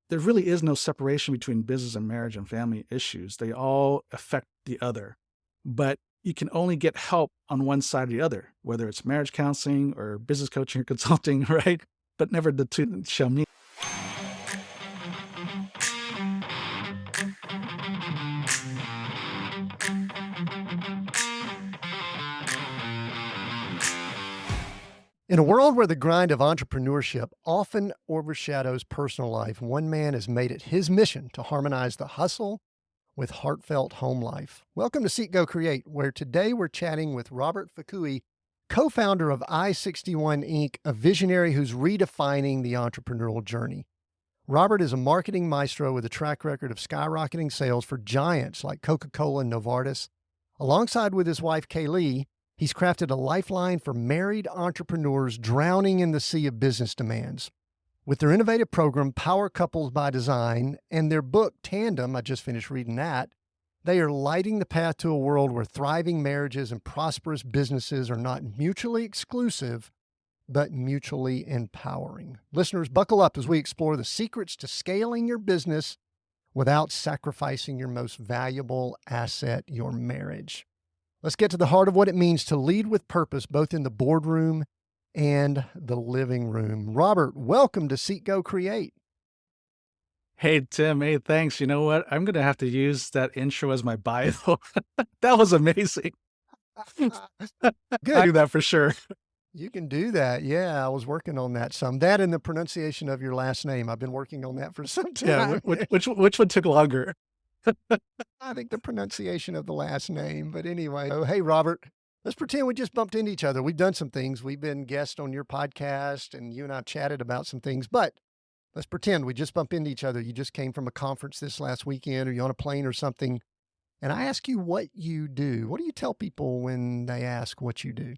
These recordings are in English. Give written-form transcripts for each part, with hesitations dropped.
there really is no separation between business and marriage and family issues. They all affect the other, but you can only get help on one side or the other, whether it's marriage counseling or business coaching or consulting, right? But never the two shall meet. In a world where the grind of entrepreneurship often overshadows personal life, one man has made it his mission to harmonize the hustle with heartfelt home life. Welcome to Seek Go Create, where today we're chatting with Robert Fukui, co-founder of I-61 Inc., a visionary who's redefining the entrepreneurial journey. Robert is a marketing maestro with a track record of skyrocketing sales for giants like Coca Cola and Novartis. Alongside with his wife, Kaylee, he's crafted a lifeline for married entrepreneurs drowning in the sea of business demands. With their innovative program, Power Couples by Design, and their book, Tandem, I just finished reading that, they are lighting the path to a world where thriving marriages and prosperous businesses are not mutually exclusive, but mutually empowering. Listeners, buckle up as we explore the secrets to scaling your business without sacrificing your most valuable asset, your marriage. Let's get to the heart of what it means to lead with purpose, both in the boardroom and the living room. Robert, welcome to Seek Go Create. Hey, Tim. Hey, thanks. You know what? I'm going to have to use that intro as my bio. That was amazing. I Good. do that for sure. You can do that. Yeah, I was working on that some. That and the pronunciation of your last name. I've been working on that for some Yeah. time. Which one took longer? I think the pronunciation of the last name. But anyway, oh, hey, Robert, let's pretend we just bumped into each other. We've done some things. We've been guests on your podcast and you and I chatted about some things, but let's pretend we just bumped into each other. You just came from a conference this last weekend or you're on a plane or something. And I ask you what you do. What do you tell people when they ask what you do?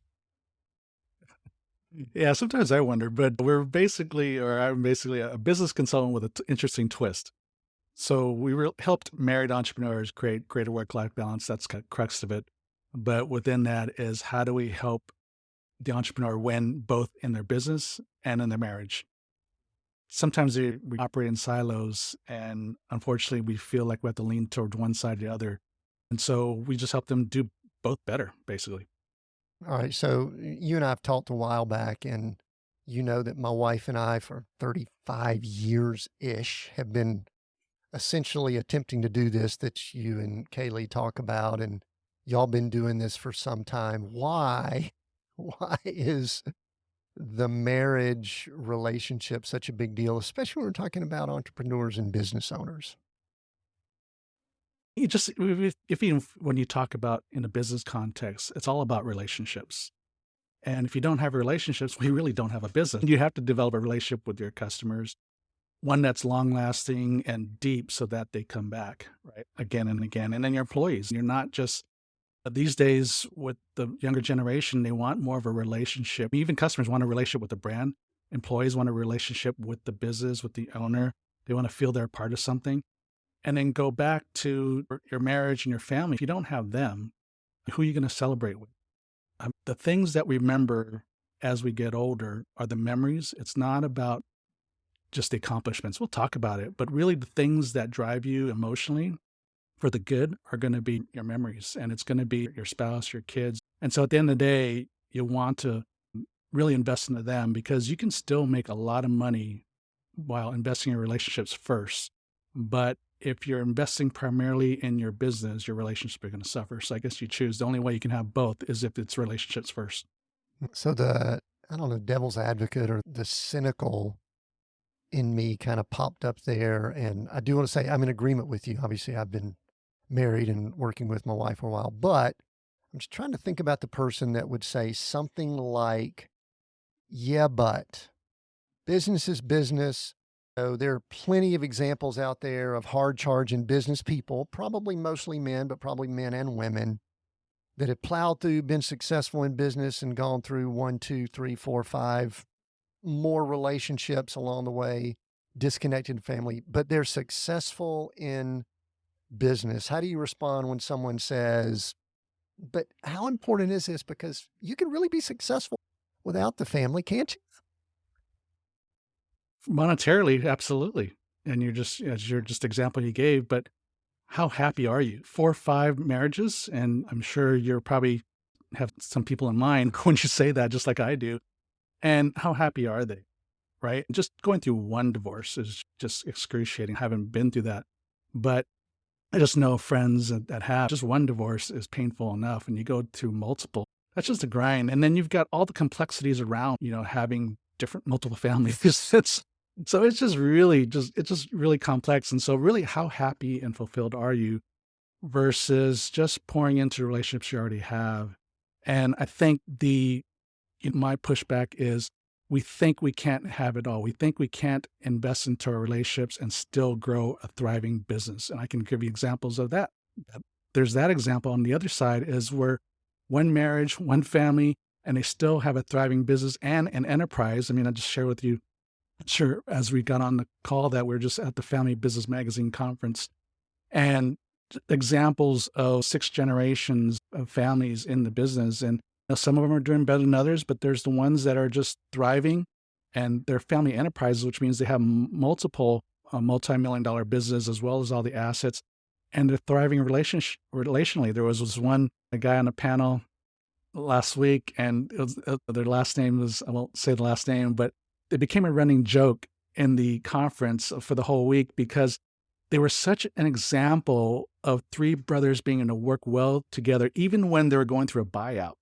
Yeah, sometimes I wonder, but I'm basically a business consultant with an interesting twist. So helped married entrepreneurs create greater work-life balance. That's the crux of it. But within that is how do we help the entrepreneur win both in their business and in their marriage? Sometimes we operate in silos, and unfortunately, we feel like we have to lean toward one side or the other. And so we just help them do both better, basically. All right. So you and I have talked a while back, and you know that my wife and I, for 35 years-ish, have been essentially attempting to do this that you and Kaylee talk about, and y'all been doing this for some time. Why is the marriage relationship such a big deal, especially when we're talking about entrepreneurs and business owners? You just if even when you talk about in a business context, it's all about relationships. And if you don't have relationships, we really don't have a business. You have to develop a relationship with your customers, one that's long lasting and deep so that they come back, right? Again and again. And then your employees, you're not just these days with the younger generation, they want more of a relationship. Even customers want a relationship with the brand. Employees want a relationship with the business, with the owner. They want to feel they're part of something. And then go back to your marriage and your family. If you don't have them, who are you going to celebrate with? The things that we remember as we get older are the memories. It's not about just the accomplishments. We'll talk about it, but really the things that drive you emotionally for the good are going to be your memories, and it's going to be your spouse, your kids. And so at the end of the day, you want to really invest into them because you can still make a lot of money while investing in relationships first. But if you're investing primarily in your business, your relationship are going to suffer. So I guess you choose. The only way you can have both is if it's relationships first. So I don't know, devil's advocate or the cynical in me kind of popped up there. And I do want to say I'm in agreement with you. Obviously, I've been married and working with my wife for a while, but I'm just trying to think about the person that would say something like, yeah, but business is business. So there are plenty of examples out there of hard charging business people, probably mostly men, but probably men and women that have plowed through, been successful in business and gone through 1, 2, 3, 4, 5 more relationships along the way, disconnected family, but they're successful in business. How do you respond when someone says, but how important is this? Because you can really be successful without the family, can't you? Monetarily, absolutely. and you're just, as your just example you gave, but how happy are you? 4 or 5 marriages, and I'm sure you're probably have some people in mind when you say that, just like I do. And how happy are they? Right? Just going through one divorce is just excruciating. I haven't been through that, but I just know friends that have just one divorce is painful enough, and you go through multiple. That's just a grind, and then you've got all the complexities around, having different multiple families. So it's just really it's just really complex. And so really, how happy and fulfilled are you versus just pouring into relationships you already have? And I think my pushback is we think we can't have it all. We think we can't invest into our relationships and still grow a thriving business. And I can give you examples of that. There's that example. On the other side is where one marriage, one family, and they still have a thriving business and an enterprise. I mean, I just share with you, sure, as we got on the call, that we're just at the Family Business Magazine conference, and examples of 6 generations of families in the business. And some of them are doing better than others, but there's the ones that are just thriving, and they're family enterprises, which means they have multiple multi-million dollar business as well as all the assets, and they're thriving relationally. There was a guy on a panel last week, and their last name was, I won't say the last name, but it became a running joke in the conference for the whole week because they were such an example of 3 brothers being able to work well together, even when they were going through a buyout,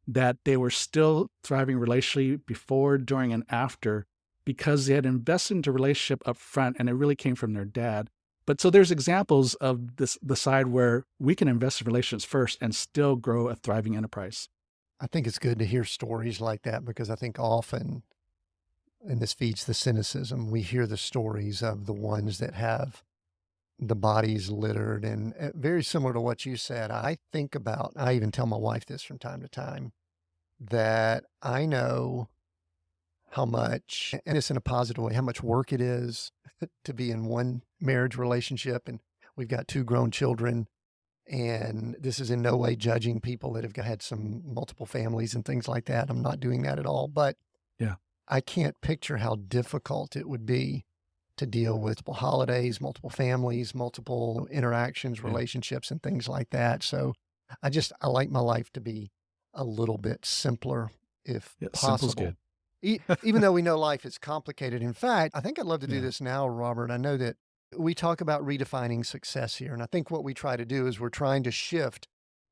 that they were still thriving relationally before, during, and after, because they had invested into relationship up front, and it really came from their dad. But so there's examples of the side where we can invest in relationships first and still grow a thriving enterprise. I think it's good to hear stories like that because I think often, and this feeds the cynicism, we hear the stories of the ones that have the bodies littered, and very similar to what you said. I even tell my wife this from time to time, that I know how much, and it's in a positive way, how much work it is to be in one marriage relationship. And we've got 2 grown children, and this is in no way judging people that have had some multiple families and things like that. I'm not doing that at all, but Yeah. I can't picture how difficult it would be to deal with multiple holidays, multiple families, multiple interactions, Yeah. relationships, and things like that. So I like my life to be a little bit simpler if Yeah. Simple's possible. good. Even though we know life is complicated. In fact, I think I'd love to do Yeah. this now, Robert. I know that we talk about redefining success here. And I think what we try to do is we're trying to shift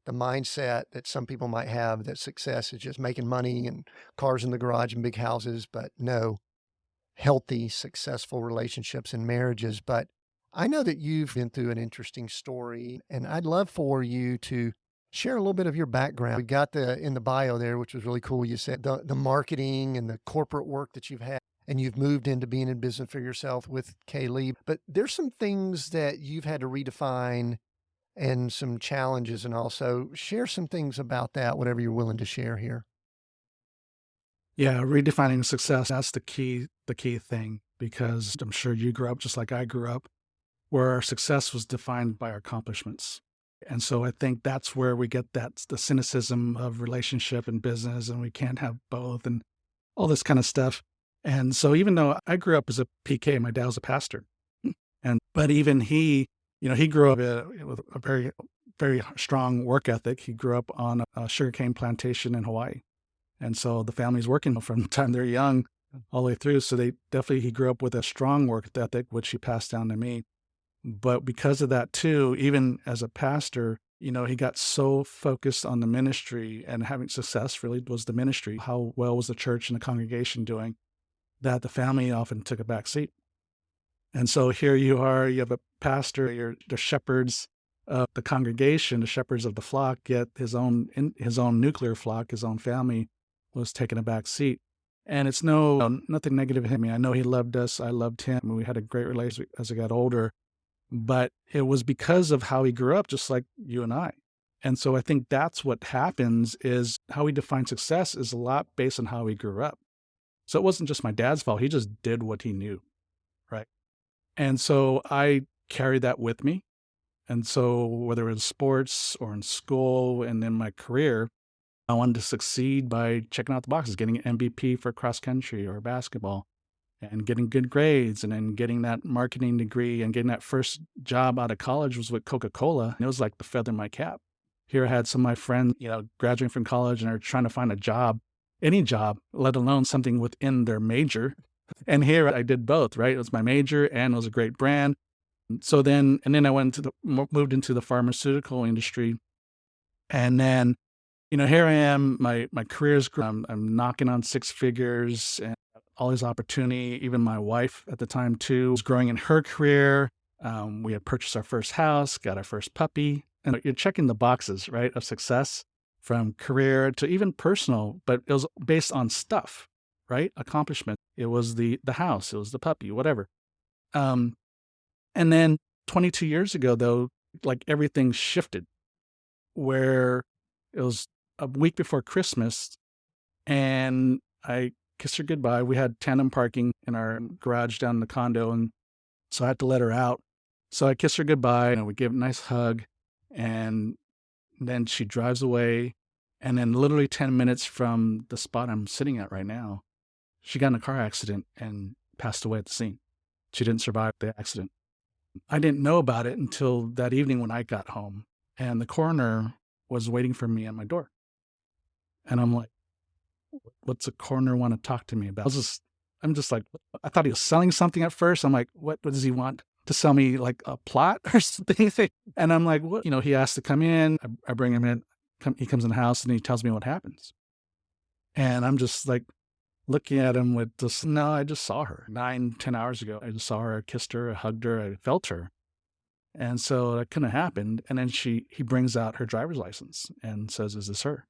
the mindset that some people might have that success is just making money and cars in the garage and big houses, but no, healthy, successful relationships and marriages. But I know that you've been through an interesting story, and I'd love for you to share a little bit of your background. We've got in the bio there, which was really cool. You said the marketing and the corporate work that you've had, and you've moved into being in business for yourself with Kaylee. But there's some things that you've had to redefine and some challenges, and also share some things about that, whatever you're willing to share here. Yeah, redefining success, that's the key thing, because I'm sure you grew up just like I grew up, where our success was defined by our accomplishments. And so I think that's where we get the cynicism of relationship and business, and we can't have both and all this kind of stuff. And so even though I grew up as a PK, my dad was a pastor. But even he grew up with a very, very strong work ethic. He grew up on a sugarcane plantation in Hawaii. And so the family's working from the time they're young all the way through. So he grew up with a strong work ethic, which he passed down to me. But because of that too, even as a pastor, he got so focused on the ministry, and having success really was the ministry. How well was the church and the congregation doing, that the family often took a back seat. And so here you are, you have a pastor, you're the shepherds of the congregation, the shepherds of the flock, yet his own nuclear flock, his own family was taking a back seat. And it's nothing negative in him. I mean, I know he loved us. I loved him. We had a great relationship as I got older, but it was because of how he grew up, just like you and I. And so I think that's what happens, is how we define success is a lot based on how he grew up. So it wasn't just my dad's fault. He just did what he knew. Right. And so I carried that with me. And so whether it was sports or in school and in my career, I wanted to succeed by checking out the boxes, getting an MVP for cross country or basketball. and getting good grades and then getting that marketing degree and getting that first job out of college was with Coca Cola. It was like the feather in my cap. Here I had some of my friends, graduating from college and are trying to find a job, any job, let alone something within their major. And here I did both, right? It was my major and it was a great brand. And then I went moved into the pharmaceutical industry. And then, here I am, my career's grown. I'm knocking on six figures and all this opportunity. Even my wife at the time too was growing in her career. We had purchased our first house, got our first puppy, and you're checking the boxes, right, of success from career to even personal, but it was based on stuff, right? Accomplishment. It was the house, it was the puppy, whatever. Um, and then 22 years ago, though, like everything shifted where it was a week before Christmas and I kissed her goodbye. We had tandem parking in our garage down in the condo. And so I had to let her out. So I kissed her goodbye and we gave a nice hug. And then she drives away. And then literally 10 minutes from the spot I'm sitting at right now, she got in a car accident and passed away at the scene. She didn't survive the accident. I didn't know about it until that evening when I got home. And the coroner was waiting for me at my door. And I'm like, what's the coroner want to talk to me about? I'm just like, I thought he was selling something at first. I'm like, what does he want to sell me, like a plot or something? And I'm like, what? He asked to come in. I bring him in. He comes in the house and he tells me what happens. And I'm just like looking at him with this, no, I just saw her 9-10 hours ago. I just saw her, I kissed her, I hugged her, I felt her. And so that couldn't have happened. And then he brings out her driver's license and says, is this her?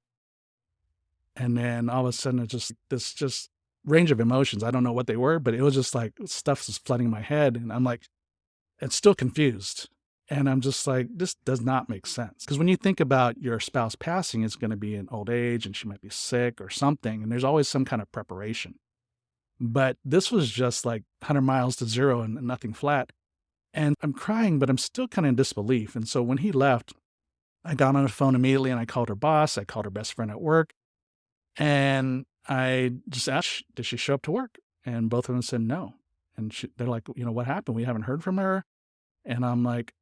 And then all of a sudden it's just range of emotions. I don't know what they were, but it was just like stuff was flooding my head. And I'm like, it's still confused. And I'm just like, this does not make sense. Because when you think about your spouse passing, it's going to be in old age and she might be sick or something. And there's always some kind of preparation. But this was just like 100 miles to zero and nothing flat. And I'm crying, but I'm still kind of in disbelief. And so when he left, I got on the phone immediately and I called her boss. I called her best friend at work. And I just asked, did she show up to work? And both of them said no. And they're like, what happened? We haven't heard from her. And I'm like,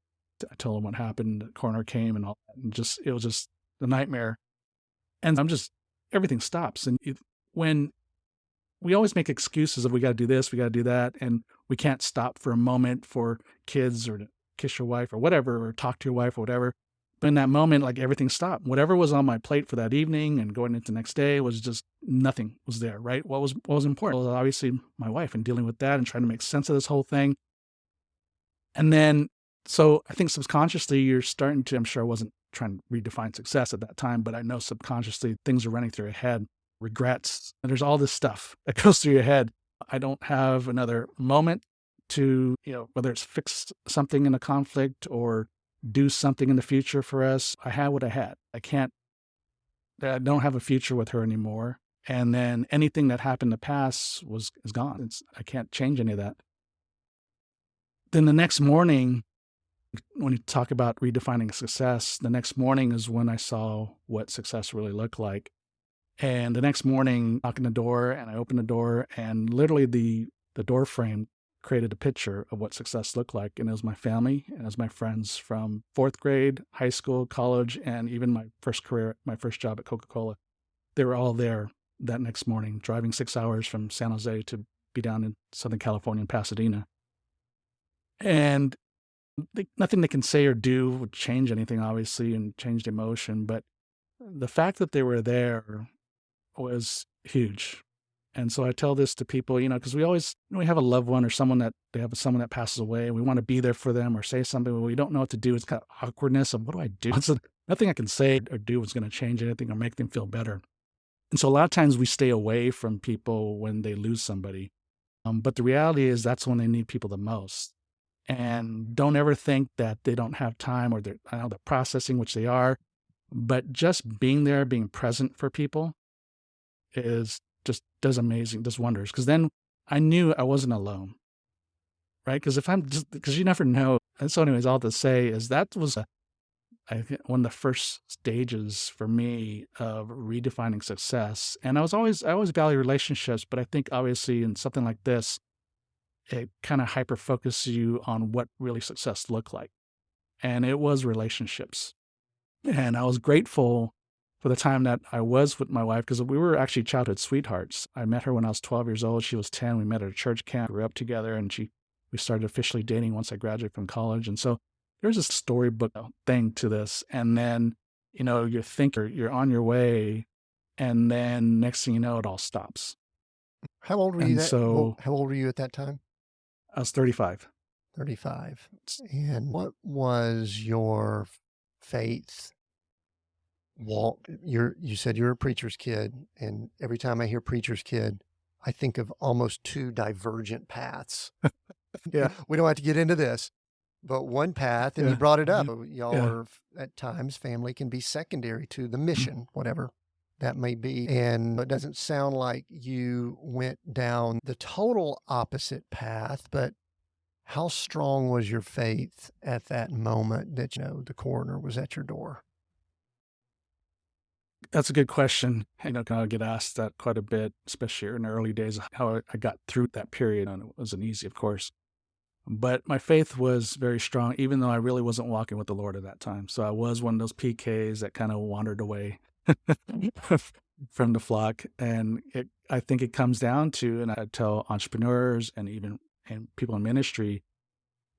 I told them what happened. The coroner came and all that. And it was just a nightmare. And everything stops. And when we always make excuses of we got to do this, we got to do that. And we can't stop for a moment for kids or to kiss your wife or whatever, or talk to your wife or whatever. But in that moment, like everything stopped. Whatever was on my plate for that evening and going into the next day was just nothing was there, right? What was important was obviously my wife and dealing with that and trying to make sense of this whole thing. And then, so I think subconsciously you're starting to, I'm sure I wasn't trying to redefine success at that time, but I know subconsciously things are running through your head, regrets, and there's all this stuff that goes through your head. I don't have another moment to, whether it's fix something in a conflict or do something in the future for us. I had what I had. I don't have a future with her anymore. And then anything that happened in the past is gone. I can't change any of that. Then the next morning, when you talk about redefining success, the next morning is when I saw what success really looked like. And the next morning, knocking the door, and I opened the door, and literally the door frame created a picture of what success looked like. And it was my family and it was my friends from 4th grade, high school, college, and even my first job at Coca Cola. They were all there that next morning, driving 6 hours from San Jose to be down in Southern California in Pasadena. And nothing they can say or do would change anything, obviously, and change the emotion. But the fact that they were there was huge. And so I tell this to people, because we always, we have a loved one or someone that passes away, and we want to be there for them or say something, but we don't know what to do. It's kind of awkwardness of what do I do? Nothing I can say or do is going to change anything or make them feel better. And so a lot of times we stay away from people when they lose somebody. But the reality is that's when they need people the most. And don't ever think that they don't have time or they're processing, which they are, but just being there, being present for people does wonders. Because then I knew I wasn't alone, right? Because you never know. And so anyways, all to say is that was I think one of the first stages for me of redefining success. And I always value relationships, but I think obviously in something like this, it kind of hyper focuses you on what really success looked like. And it was relationships. And I was grateful for the time that I was with my wife because we were actually childhood sweethearts. I met her when I was 12 years old. She was 10. We met at a church camp, grew up together, and we started officially dating once I graduated from college. And so there's a storybook thing to this. And then, you're thinking you're on your way, and then next thing you know, it all stops. How old were you And that well, so how old were you at that time? I was 35. 35. And what was your faith walk? You said you're a preacher's kid, and every time I hear preacher's kid, I think of almost two divergent paths. Yeah. We don't have to get into this, but one path, and you Yeah. brought it up, y'all Yeah. are at times, family can be secondary to the mission, whatever that may be. And it doesn't sound like you went down the total opposite path, but how strong was your faith at that moment that, the coroner was at your door? That's a good question. I get asked that quite a bit, especially in the early days, how I got through that period. And it wasn't easy, of course. But my faith was very strong, even though I really wasn't walking with the Lord at that time. So I was one of those PKs that kind of wandered away from the flock. And I think it comes down to, and I tell entrepreneurs and even people in ministry,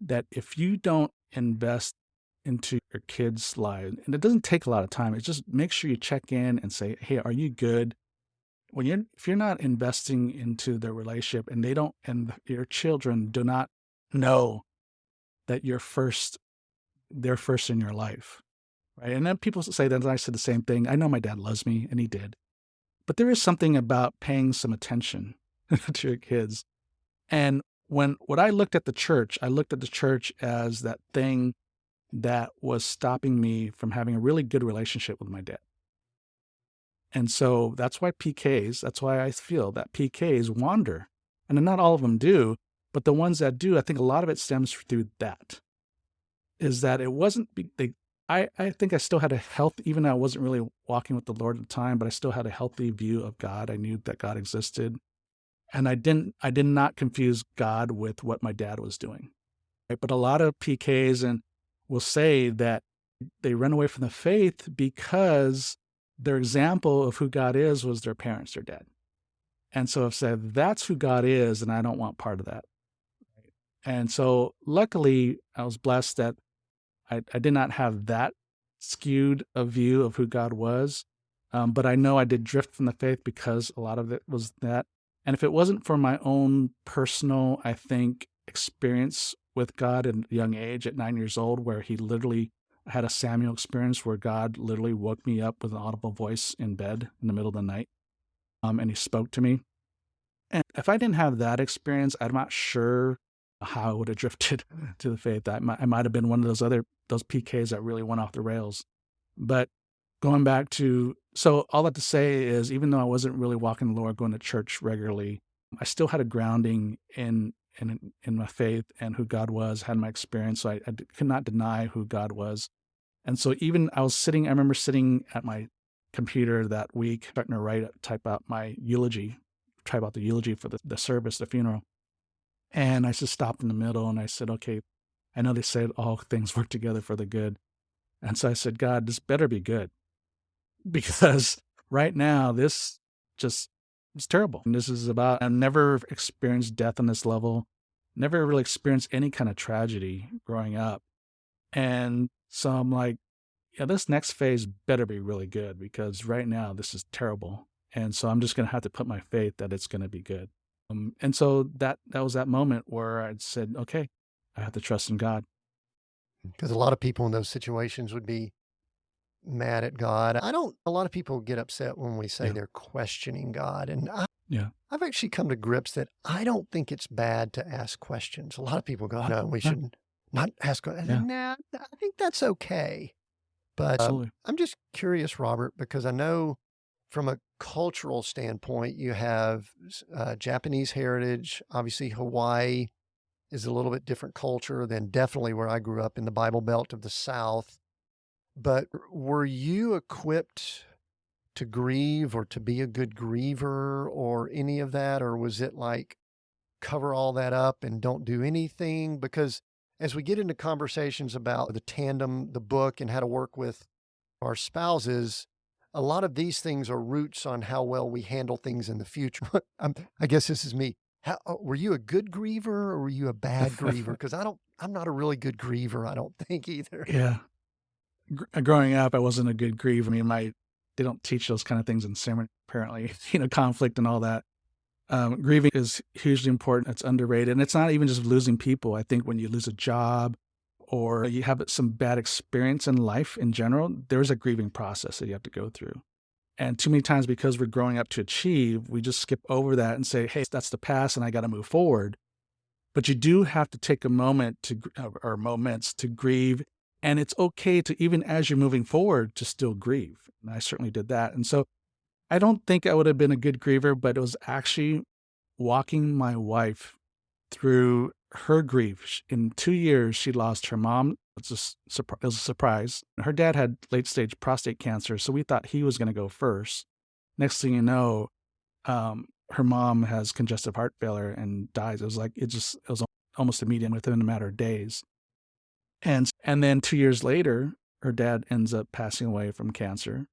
that if you don't invest into your kids' lives, and it doesn't take a lot of time, it's just make sure you check in and say, hey, are you good? If you're not investing into their relationship and your children do not know that they're first in your life, right? And then people say that, and I said the same thing. I know my dad loves me, and he did. But there is something about paying some attention to your kids. And what I looked at the church, I looked at the church as that thing that was stopping me from having a really good relationship with my dad. And so that's why that's why I feel that PKs wander. And not all of them do, but the ones that do, I think a lot of it stems through that. Is that it wasn't, I think I still had a health, even though I wasn't really walking with the Lord at the time, but I still had a healthy view of God. I knew that God existed. And I did not confuse God with what my dad was doing. Right? But a lot of PKs will say that they run away from the faith because their example of who God is was their parents, their dad. And so I've said, that's who God is, and I don't want part of that. And so luckily, I was blessed that I did not have that skewed a view of who God was. But I know I did drift from the faith because a lot of it was that. And if it wasn't for my own personal, I think, experience with God at a young age at 9 years old, where he literally had a Samuel experience where God literally woke me up with an audible voice in bed in the middle of the night. And he spoke to me. And if I didn't have that experience, I'm not sure how I would have drifted to the faith. I might have been one of those PKs that really went off the rails. But going back to, so all that to say is, even though I wasn't really walking the Lord, going to church regularly, I still had a grounding in my faith and who God was, had my experience. So I could not deny who God was. And so I remember sitting at my computer that week, starting to type out the eulogy for the service, the funeral. And I just stopped in the middle and I said, okay, I know they said all things work together for the good. And so I said, God, this better be good, because right now this just is terrible. And this is I've never experienced death on this level, never really experienced any kind of tragedy growing up. And so I'm like, yeah, this next phase better be really good, because right now this is terrible. And so I'm just going to have to put my faith that it's going to be good. And so that was that moment where I said, okay, I have to trust in God. Because a lot of people in those situations would be mad at God. A lot of people get upset when we say Yeah. they're questioning God. And Yeah. I've actually come to grips that I don't think it's bad to ask questions. A lot of people go, no, we should not ask questions. Yeah. Nah, I think that's okay. But Absolutely. I'm just curious, Robert, because I know from a cultural standpoint, you have Japanese heritage. Obviously, Hawaii is a little bit different culture than definitely where I grew up in the Bible Belt of the South. But were you equipped to grieve or to be a good griever or any of that? Or was it like cover all that up and don't do anything? Because as we get into conversations about the tandem, the book, and how to work with our spouses, a lot of these things are roots on how well we handle things in the future. I guess this is me. Were you a good griever or were you a bad griever? Because I'm not a really good griever, I don't think either. Yeah. Growing up, I wasn't a good griever. I mean, they don't teach those kind of things in seminary, apparently, conflict and all that. Grieving is hugely important. It's underrated. And it's not even just losing people. I think when you lose a job or you have some bad experience in life in general, there's a grieving process that you have to go through. And too many times, because we're growing up to achieve, we just skip over that and say, hey, that's the past and I got to move forward. But you do have to take a moment or moments to grieve. And it's okay to, even as you're moving forward, to still grieve. And I certainly did that. And so I don't think I would have been a good griever, but it was actually walking my wife through her grief. In 2 years, she lost her mom. It was a surprise. Her dad had late stage prostate cancer, so we thought he was going to go first. Next thing you know, her mom has congestive heart failure and dies. It was almost immediate within a matter of days. And then 2 years later, her dad ends up passing away from cancer.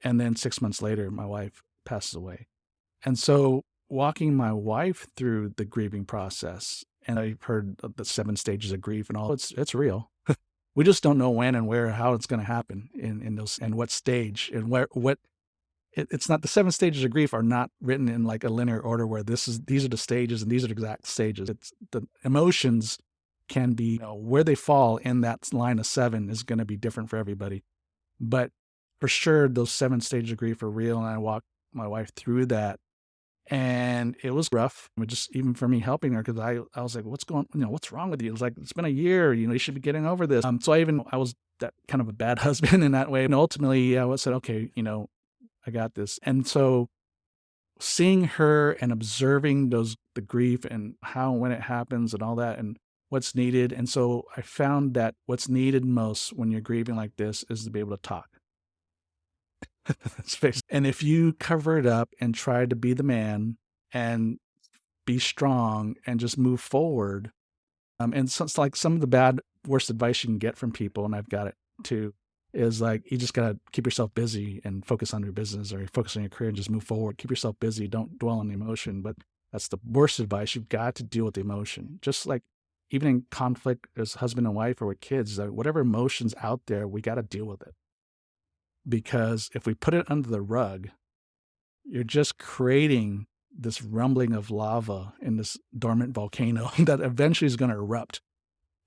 And then 6 months later, my wife passes away. And so walking my wife through the grieving process, and I've heard of the 7 stages of grief and all, it's real. We just don't know when and where, how it's going to happen in those, and what stage and it's not, the 7 stages of grief are not written in like a linear order where these are the stages and these are the exact stages. It's the emotions can be, where they fall in that line of 7 is going to be different for everybody. But for sure, those 7 stages of grief are real. And I walked my wife through that. And it was rough. Just even for me helping her, because I was like, what's wrong with you? It was like, it's been a year, you should be getting over this. So I was that kind of a bad husband in that way. And ultimately I said, okay, I got this. And so seeing her and observing the grief and how, when it happens and all that and what's needed. And so I found that what's needed most when you're grieving like this is to be able to talk. And if you cover it up and try to be the man and be strong and just move forward, and so it's like some of the worst advice you can get from people, and I've got it too, is like, you just got to keep yourself busy and focus on your business, or focus on your career and just move forward. Keep yourself busy. Don't dwell on the emotion. But that's the worst advice. You've got to deal with the emotion. Just like even in conflict as husband and wife or with kids, whatever emotion's out there, we got to deal with it. Because if we put it under the rug, you're just creating this rumbling of lava in this dormant volcano that eventually is going to erupt.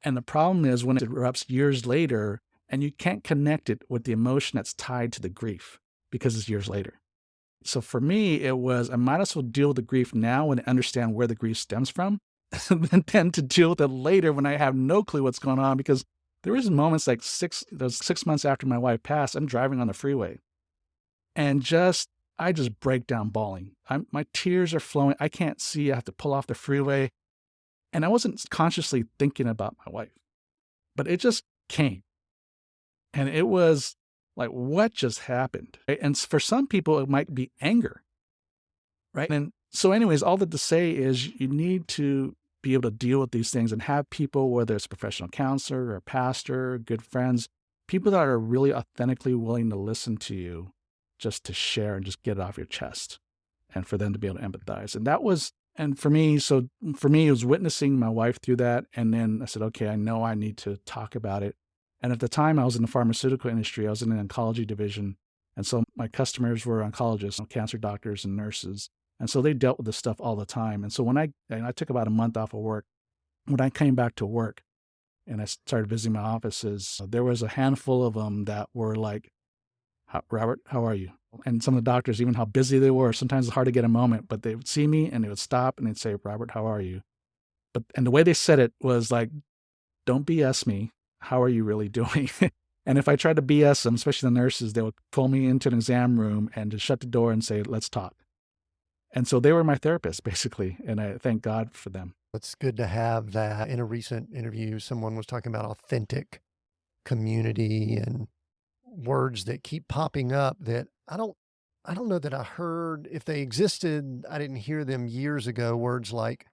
And the problem is when it erupts years later and you can't connect it with the emotion that's tied to the grief because it's years later. So for me, it was, I might as well deal with the grief now and understand where the grief stems from than to deal with it later when I have no clue what's going on. Because there was moments like 6 months after my wife passed, I'm driving on the freeway and I just break down bawling. My tears are flowing. I can't see. I have to pull off the freeway. And I wasn't consciously thinking about my wife, but it just came. And it was like, what just happened? Right? And for some people, it might be anger, right? And so anyways, all that to say is you need to be able to deal with these things and have people, whether it's a professional counselor or a pastor, good friends, people that are really authentically willing to listen to you, just to share and just get it off your chest, and for them to be able to empathize. And for me, it was witnessing my wife through that. And then I said, okay, I know I need to talk about it. And at the time I was in the pharmaceutical industry, I was in the oncology division. And so my customers were oncologists, cancer doctors and nurses. And so they dealt with this stuff all the time. And so when I took about a month off of work, when I came back to work and I started visiting my offices, there was a handful of them that were like, Robert, how are you? And some of the doctors, even how busy they were, sometimes it's hard to get a moment, but they would see me and they would stop and they'd say, Robert, how are you? And the way they said it was like, don't BS me. How are you really doing? And if I tried to BS them, especially the nurses, they would pull me into an exam room and just shut the door and say, let's talk. And so they were my therapist, basically. And I thank God for them. It's good to have that. In a recent interview, someone was talking about authentic community and words that keep popping up that I don't know that I heard. If they existed, I didn't hear them years ago. Words like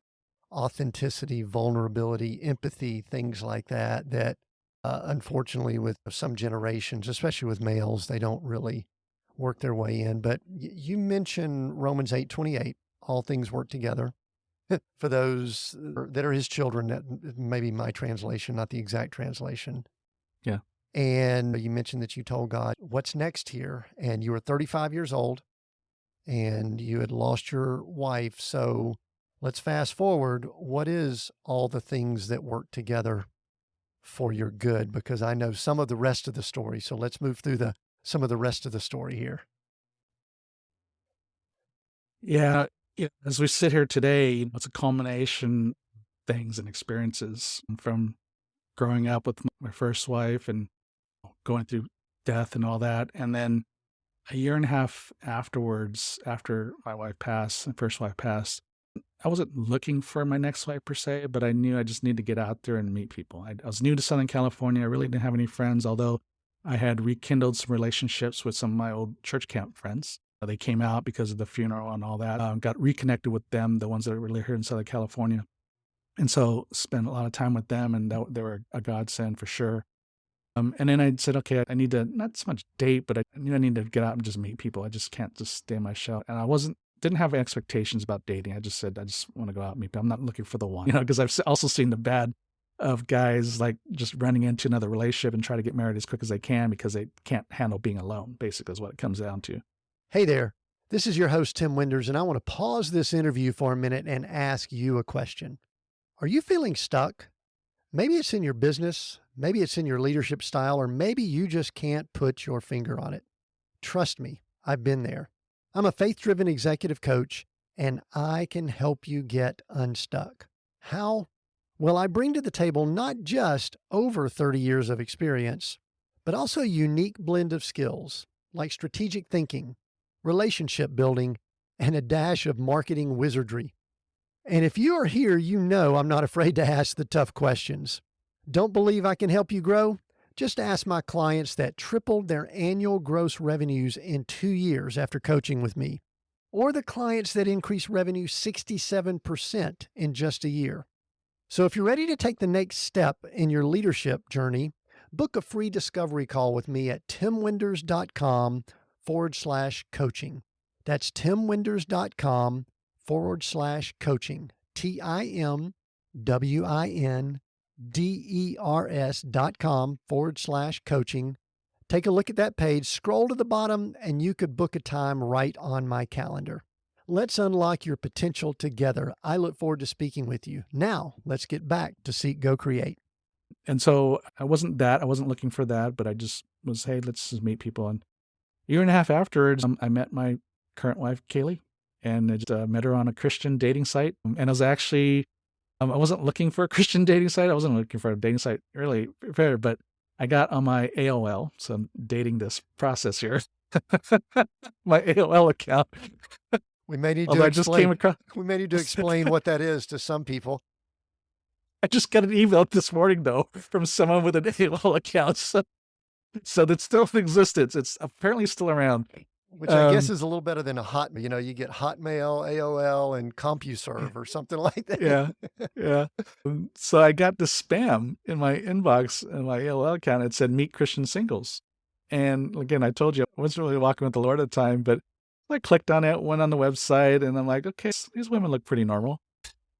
authenticity, vulnerability, empathy, things like that, that unfortunately with some generations, especially with males, they don't really work their way in. But you mentioned Romans 8:28, all things work together for those that are his children. That may be my translation, not the exact translation. Yeah. And you mentioned that you told God, what's next here? And you were 35 years old and you had lost your wife. So let's fast forward. What is all the things that work together for your good? Because I know some of the rest of the story. So let's move through some of the rest of the story here. Yeah. As we sit here today, it's a culmination of things and experiences from growing up with my first wife and going through death and all that. And then a year and a half afterwards, after my wife passed, my first wife passed, I wasn't looking for my next wife per se, but I knew I just needed to get out there and meet people. I was new to Southern California. I really didn't have any friends, although I had rekindled some relationships with some of my old church camp friends. They came out because of the funeral and all that. Got reconnected with them, the ones that are really here in Southern California. And so spent a lot of time with them, and they were a godsend for sure. And then I said, okay, I need to not so much date, but I knew I need to get out and just meet people. I just can't just stay in my shell. And I didn't have expectations about dating. I just said, I just want to go out and meet people. I'm not looking for the one, because I've also seen the bad of guys like just running into another relationship and try to get married as quick as they can because they can't handle being alone, basically is what it comes down to. Hey there. This is your host, Tim Winders, and I want to pause this interview for a minute and ask you a question. Are you feeling stuck? Maybe it's in your business, maybe it's in your leadership style, or maybe you just can't put your finger on it. Trust me, I've been there. I'm a faith-driven executive coach, and I can help you get unstuck. How? Well, I bring to the table not just over 30 years of experience, but also a unique blend of skills like strategic thinking, relationship building, and a dash of marketing wizardry. And if you are here, you know I'm not afraid to ask the tough questions. Don't believe I can help you grow? Just ask my clients that tripled their annual gross revenues in 2 years after coaching with me, or the clients that increased revenue 67% in just a year. So if you're ready to take the next step in your leadership journey, book a free discovery call with me at timwinders.com/coaching. That's timwinders.com/coaching. TIMWINDERS.com/coaching. Take a look at that page, scroll to the bottom, and you could book a time right on my calendar. Let's unlock your potential together. I look forward to speaking with you. Now, let's get back to Seek, Go, Create. And so I wasn't looking for that, but I just was, hey, let's just meet people. And a year and a half afterwards, I met my current wife, Kaylee, and I just met her on a Christian dating site. And I was actually, I wasn't looking for a Christian dating site. I wasn't looking for a dating site really, fair, but I got on my AOL, so I'm dating this process here, my AOL account. We may need Although to I just came explain. across, We may need to explain what that is to some people. I just got an email this morning though from someone with an AOL account, so that's still in existence. It's apparently still around. Which I guess is a little better than a hot, you get Hotmail, AOL, and CompuServe or something like that. Yeah, yeah. So I got the spam in my inbox in my AOL account. It said meet Christian singles. And again, I told you I wasn't really walking with the Lord at the time, but I clicked on it, went on the website, and I'm like, okay, these women look pretty normal.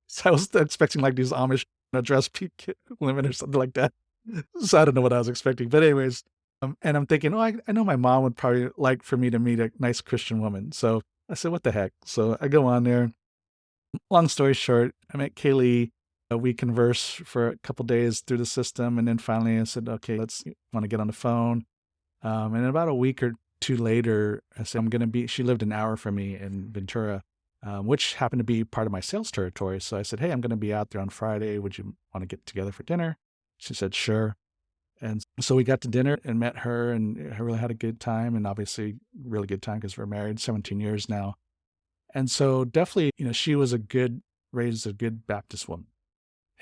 So I was expecting like these Amish dress women or something like that. So I don't know what I was expecting. But anyways, and I'm thinking, I know my mom would probably like for me to meet a nice Christian woman. So I said, what the heck? So I go on there. Long story short, I met Kaylee. We converse for a couple days through the system. And then finally I said, okay, want to get on the phone. And about a week or two later, I said, she lived an hour from me in Ventura, which happened to be part of my sales territory. So I said, hey, I'm going to be out there on Friday. Would you want to get together for dinner? She said, sure. And so we got to dinner and met her, and I really had a good time, and obviously really good time because we're married 17 years now. And so definitely, she was raised a good Baptist woman.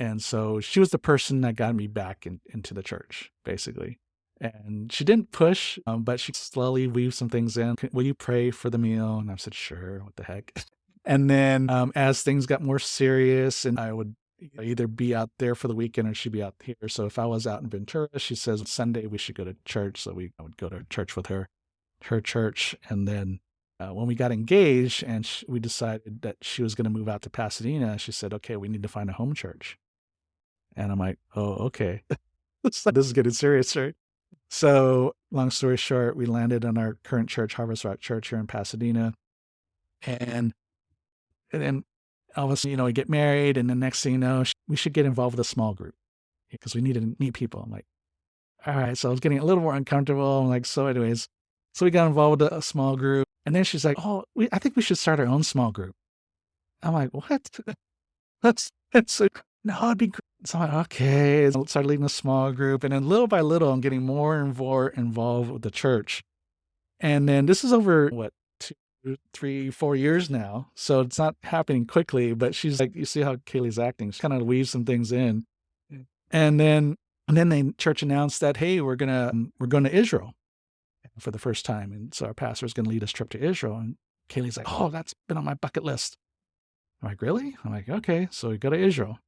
And so she was the person that got me back into the church, basically. And she didn't push, but she slowly weaved some things in. Will you pray for the meal? And I said, sure, what the heck. And then as things got more serious, and I would either be out there for the weekend or she'd be out here. So if I was out in Ventura, she says Sunday we should go to church. So I would go to church with her church. And then when we got engaged and we decided that she was going to move out to Pasadena, she said, okay, we need to find a home church. And I'm like, oh, okay. This is getting serious, right? So long story short, we landed on our current church, Harvest Rock Church here in Pasadena. And then all of a sudden, we get married, and the next thing you know, we should get involved with a small group because we need to meet people. I'm like, all right. So I was getting a little more uncomfortable. I'm like, so anyways, so we got involved with a small group. And then she's like, oh, I think we should start our own small group. I'm like, what? That's no, it'd be great. So I'm like, okay. So I started leading a small group. And then little by little, I'm getting more and more involved with the church. And then this is over, what, 2, 3, 4 years now. So it's not happening quickly, but she's like, you see how Kaylee's acting. She kind of weaves some things in. And then the church announced that, hey, we're going to Israel for the first time. And so our pastor is going to lead us trip to Israel. And Kaylee's like, oh, that's been on my bucket list. I'm like, really? I'm like, okay. So we go to Israel.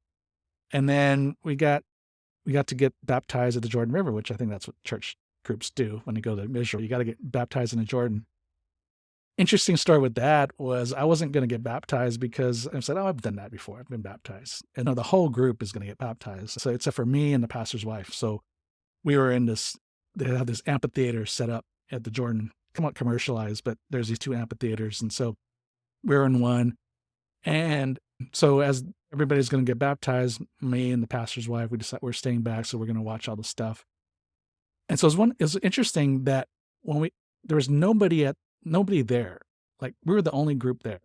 And then we got to get baptized at the Jordan River, which I think that's what church groups do when they go to Israel. You got to get baptized in the Jordan. Interesting story with that was I wasn't going to get baptized because I said, oh, I've done that before. I've been baptized. And no, the whole group is going to get baptized. So except for me and the pastor's wife. So we were they have this amphitheater set up at the Jordan, somewhat commercialized, but there's these 2 amphitheaters. And so we're in one. And so as everybody's going to get baptized, me and the pastor's wife, we decide we're staying back. So we're going to watch all the stuff. And so it was interesting that there was nobody there. Like we were the only group there.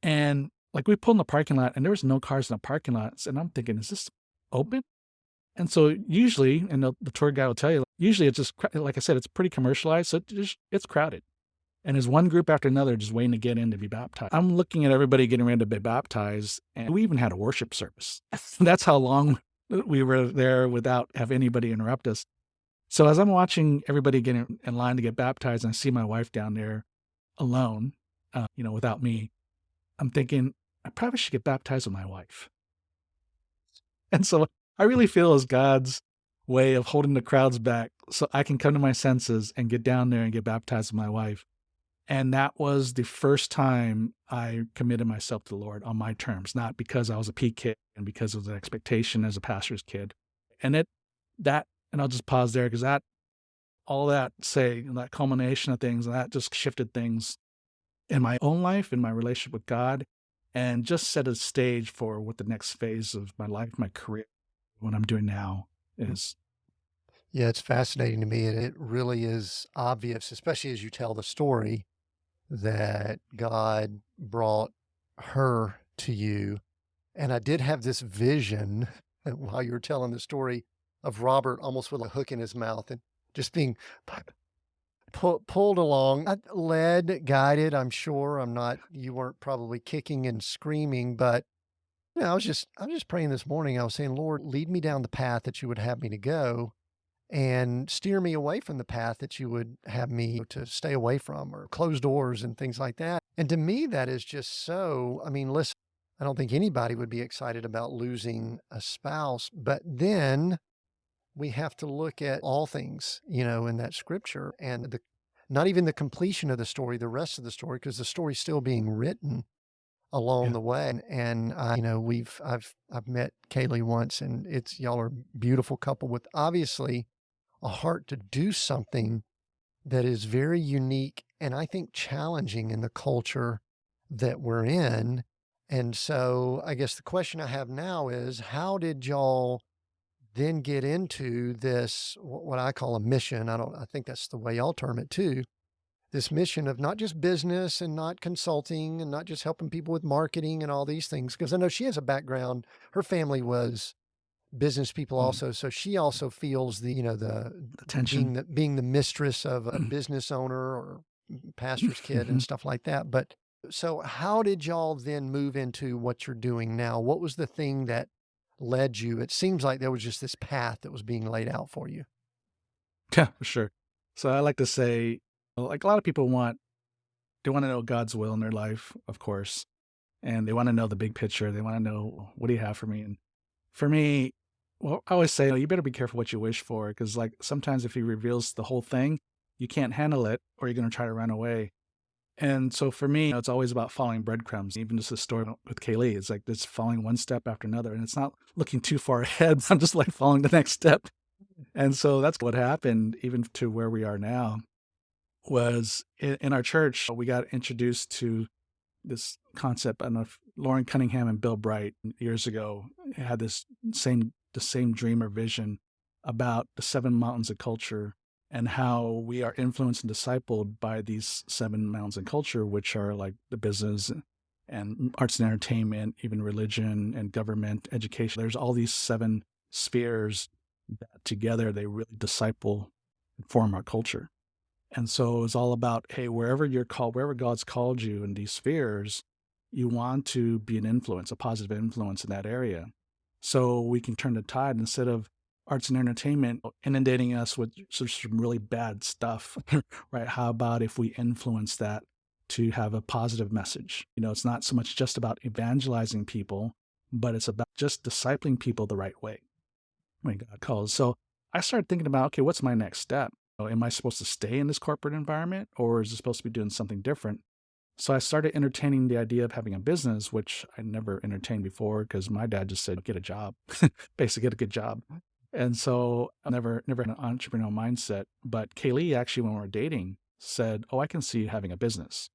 And like we pulled in the parking lot and there was no cars in the parking lots. And I'm thinking, is this open? And so usually, and the tour guide will tell you, usually it's just, like I said, it's pretty commercialized. So it's crowded. And there's one group after another just waiting to get in to be baptized. I'm looking at everybody getting ready to be baptized. And we even had a worship service. That's how long we were there without have anybody interrupt us. So as I'm watching everybody get in line to get baptized and I see my wife down there alone, without me, I'm thinking, I probably should get baptized with my wife. And so I really feel as God's way of holding the crowds back so I can come to my senses and get down there and get baptized with my wife. And that was the first time I committed myself to the Lord on my terms, not because I was a P kid and because of the expectation as a pastor's kid. And I'll just pause there because that culmination of things, that just shifted things in my own life, in my relationship with God, and just set a stage for what the next phase of my life, my career, what I'm doing now is. Yeah, it's fascinating to me. And it really is obvious, especially as you tell the story, that God brought her to you. And I did have this vision while you were telling the story of Robert almost with a hook in his mouth and just being pulled along, led, guided. I'm sure you weren't probably kicking and screaming, but I was just praying this morning. I was saying, Lord, lead me down the path that you would have me to go and steer me away from the path that you would have me to stay away from, or close doors and things like that. And to me, that is just so, listen, I don't think anybody would be excited about losing a spouse, but then we have to look at all things, in that scripture and not even the completion of the story, the rest of the story, because the story's still being written along the way. And I've met Kaylee once, and y'all are a beautiful couple with obviously a heart to do something that is very unique and I think challenging in the culture that we're in. And so I guess the question I have now is, how did y'all then get into this, what I call a mission? I think that's the way y'all term it too. This mission of not just business and not consulting and not just helping people with marketing and all these things. Because I know she has a background, her family was business people also. So she also feels the tension, being the mistress of a business owner or pastor's kid and stuff like that. But so how did y'all then move into what you're doing now? What was the thing that led you? It seems like there was just this path that was being laid out for you. Yeah, for sure. So I like to say, like a lot of people they want to know God's will in their life, of course. and they want to know the big picture. They want to know, what do you have for me? And for me, well, I always say, you better be careful what you wish for, because like sometimes if he reveals the whole thing, you can't handle it, or you're going to try to run away. And so for me, it's always about following breadcrumbs. Even just the story with Kaylee, it's like just following one step after another, and it's not looking too far ahead. I'm just like following the next step. And so that's what happened, even to where we are now. Was in our church, we got introduced to this concept. I don't know if Lauren Cunningham and Bill Bright years ago had the same dream or vision about the seven mountains of culture, and how we are influenced and discipled by these seven mountains of culture, which are like the business and arts and entertainment, even religion and government, education. There's all these seven spheres that together they really disciple and form our culture. And so it's all about, hey, wherever you're called, wherever God's called you in these spheres, you want to be an influence, a positive influence in that area. So we can turn the tide instead of arts and entertainment inundating us with some really bad stuff, right? How about if we influence that to have a positive message? It's not so much just about evangelizing people, but it's about just discipling people the right way when God calls. So I started thinking about, okay, what's my next step? Am I supposed to stay in this corporate environment, or is it supposed to be doing something different? So I started entertaining the idea of having a business, which I never entertained before because my dad just said, get a job, basically get a good job. And so I never had an entrepreneurial mindset. But Kaylee actually, when we were dating, said, oh, I can see you having a business.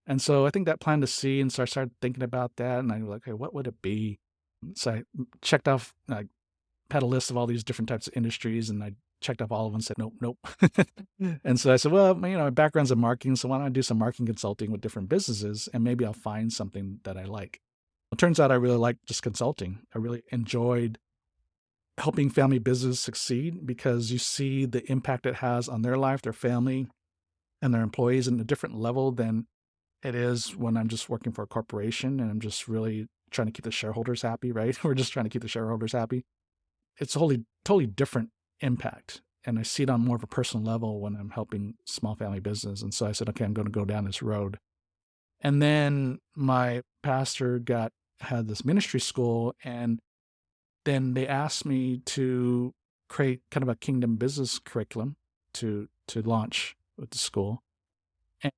And so I think that planted a seed. And so I started thinking about that. And I was like, okay, what would it be? So I checked off, I had a list of all these different types of industries, and I checked off all of them and said, nope, nope. And so I said, well, my background's in marketing, so why don't I do some marketing consulting with different businesses, and maybe I'll find something that I like. It turns out I really like just consulting. I really enjoyed helping family business succeed, because you see the impact it has on their life, their family, and their employees in a different level than it is when I'm just working for a corporation and I'm just really trying to keep the shareholders happy, right? We're just trying to keep the shareholders happy. It's a totally different impact. And I see it on more of a personal level when I'm helping small family business. And so I said, okay, I'm going to go down this road. And then my pastor had this ministry school, and then they asked me to create kind of a kingdom business curriculum to launch with the school.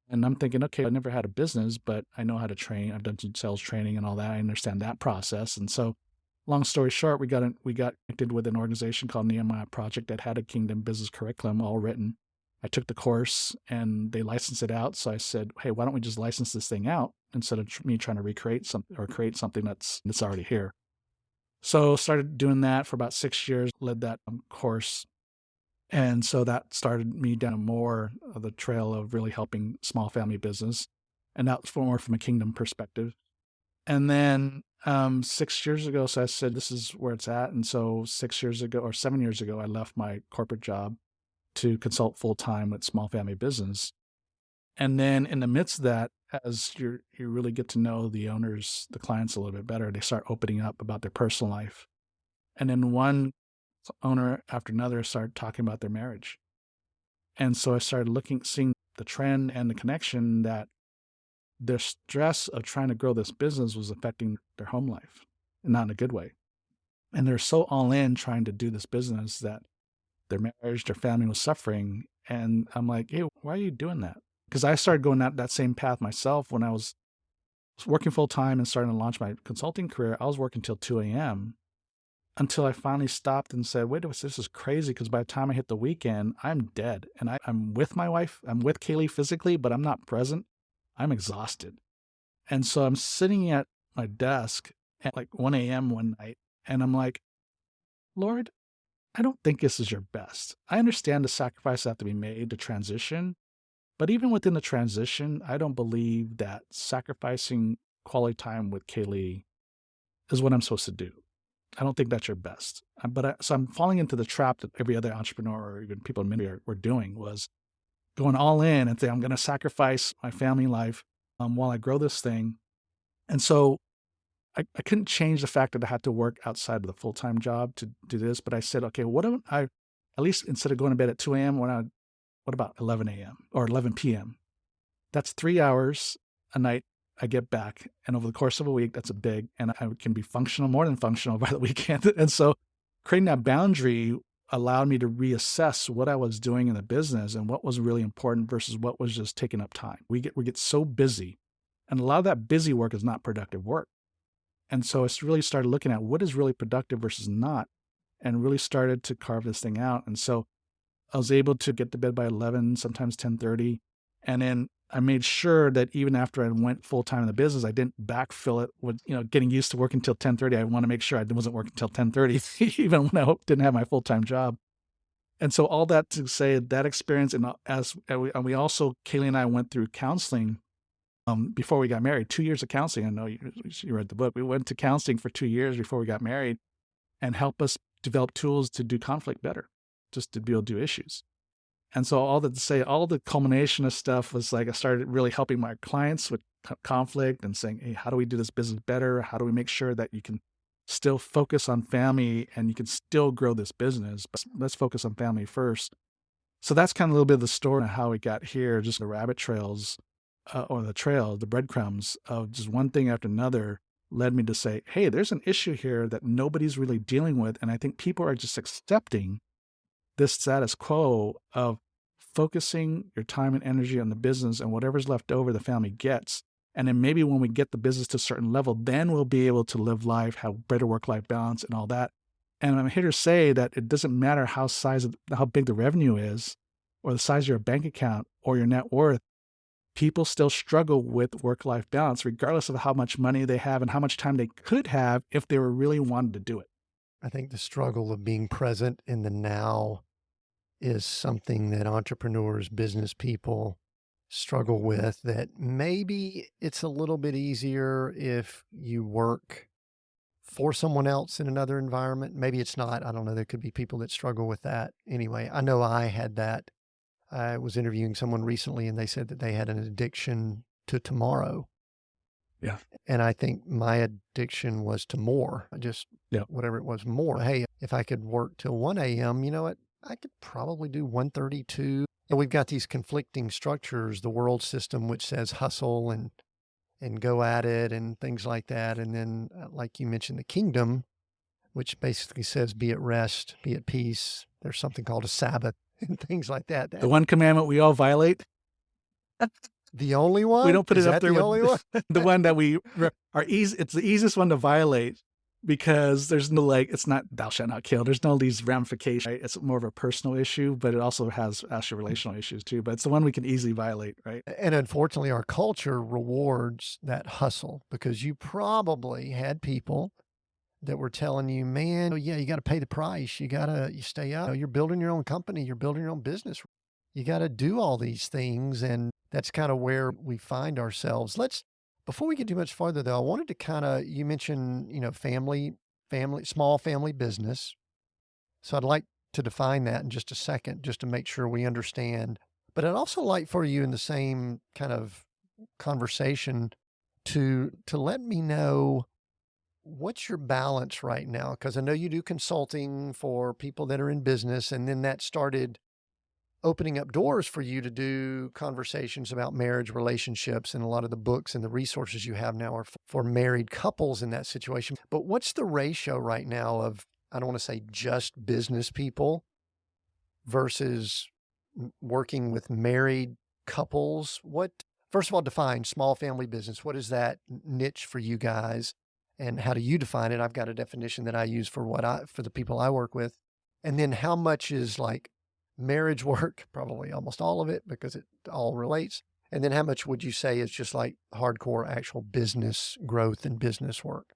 And I'm thinking, okay, I never had a business, but I know how to train. I've done some sales training and all that. I understand that process. And so long story short, we got connected with an organization called Nehemiah Project that had a kingdom business curriculum all written. I took the course and they licensed it out. So I said, hey, why don't we just license this thing out instead of me trying to recreate something or create something that's already here. So started doing that for about 6 years, led that course. And so that started me down more of the trail of really helping small family business. And that was more from a kingdom perspective. And then 6 years ago, so I said, this is where it's at. And so 6 years ago or 7 years ago, I left my corporate job to consult full time with small family business. And then in the midst of that, as you really get to know the owners, the clients a little bit better, they start opening up about their personal life. And then one owner after another started talking about their marriage. And so I started seeing the trend and the connection that the stress of trying to grow this business was affecting their home life, and not in a good way. And they're so all in trying to do this business that their marriage, their family was suffering. And I'm like, hey, why are you doing that? Because I started going that same path myself when I was working full time and starting to launch my consulting career. I was working till 2 a.m. until I finally stopped and said, wait a minute, this is crazy, because by the time I hit the weekend, I'm dead. And I'm with my wife, I'm with Kaylee physically, but I'm not present. I'm exhausted. And so I'm sitting at my desk at like 1 a.m. one night, and I'm like, Lord, I don't think this is your best. I understand the sacrifices have to be made to transition, but even within the transition, I don't believe that sacrificing quality time with Kaylee is what I'm supposed to do. I don't think that's your best. So I'm falling into the trap that every other entrepreneur or even people in media were doing, was going all in and say, I'm going to sacrifice my family life while I grow this thing. And so I couldn't change the fact that I had to work outside of the full-time job to do this. But I said, okay, what am I, at least instead of going to bed at 2 a.m., what about 11 a.m. or 11 p.m.? That's 3 hours a night I get back. And over the course of a week, that's a big, and I can be functional, more than functional by the weekend. And so creating that boundary allowed me to reassess what I was doing in the business and what was really important versus what was just taking up time. We get so busy, and a lot of that busy work is not productive work. And so I really started looking at what is really productive versus not, and really started to carve this thing out. And so I was able to get to bed by 11, sometimes 10:30. And then I made sure that even after I went full time in the business, I didn't backfill it with, getting used to working till 10:30. I want to make sure I wasn't working till 10:30, even when I didn't have my full time job. And so all that to say that experience, and we also, Kaylee and I went through counseling before we got married, 2 years of counseling. I know you read the book. We went to counseling for 2 years before we got married, and help us develop tools to do conflict better, just to be able to do issues. And so all that to say, all the culmination of stuff was like I started really helping my clients with conflict and saying, hey, how do we do this business better? How do we make sure that you can still focus on family and you can still grow this business? But let's focus on family first. So that's kind of a little bit of the story of how we got here, just the rabbit trails or the breadcrumbs of just one thing after another led me to say, hey, there's an issue here that nobody's really dealing with. And I think people are just accepting this status quo of focusing your time and energy on the business, and whatever's left over, the family gets. And then maybe when we get the business to a certain level, then we'll be able to live life, have better work-life balance and all that. And I'm here to say that it doesn't matter how big the revenue is, or the size of your bank account or your net worth. People still struggle with work-life balance, regardless of how much money they have and how much time they could have if they were really wanted to do it. I think the struggle of being present in the now is something that entrepreneurs, business people struggle with, that maybe it's a little bit easier if you work for someone else in another environment. Maybe it's not. I don't know. There could be people that struggle with that. Anyway, I know I had that. I was interviewing someone recently and they said that they had an addiction to tomorrow. Yeah. And I think my addiction was to more, whatever it was, more. Hey, if I could work till 1 a.m., you know what? I could probably do 1:32. And we've got these conflicting structures, the world system, which says hustle and go at it and things like that. And then, like you mentioned, the kingdom, which basically says be at rest, be at peace. There's something called a Sabbath and things like that. The one commandment we all violate. The only one? We don't put Is it up that there the only one? The one that we are easy. It's the easiest one to violate because there's no, it's not thou shalt not kill. There's no these ramifications. Right? It's more of a personal issue, but it also has actual relational issues too. But it's the one we can easily violate, right? And unfortunately, our culture rewards that hustle, because you probably had people that were telling you, man, oh yeah, you got to pay the price. You stay up. You're building your own company. You're building your own business. You got to do all these things. And that's kind of where we find ourselves. Before we get too much farther though, I wanted to you mentioned, family, small family business. So I'd like to define that in just a second, just to make sure we understand. But I'd also like for you in the same kind of conversation to let me know what's your balance right now? Because I know you do consulting for people that are in business, and then that started opening up doors for you to do conversations about marriage, relationships, and a lot of the books and the resources you have now are for married couples in that situation. But what's the ratio right now of, I don't want to say just business people versus working with married couples? First of all, define small family business. What is that niche for you guys? And how do you define it? I've got a definition that I use for the people I work with. And then how much is like marriage work? Probably almost all of it, because it all relates. And then how much would you say is just like hardcore actual business growth and business work?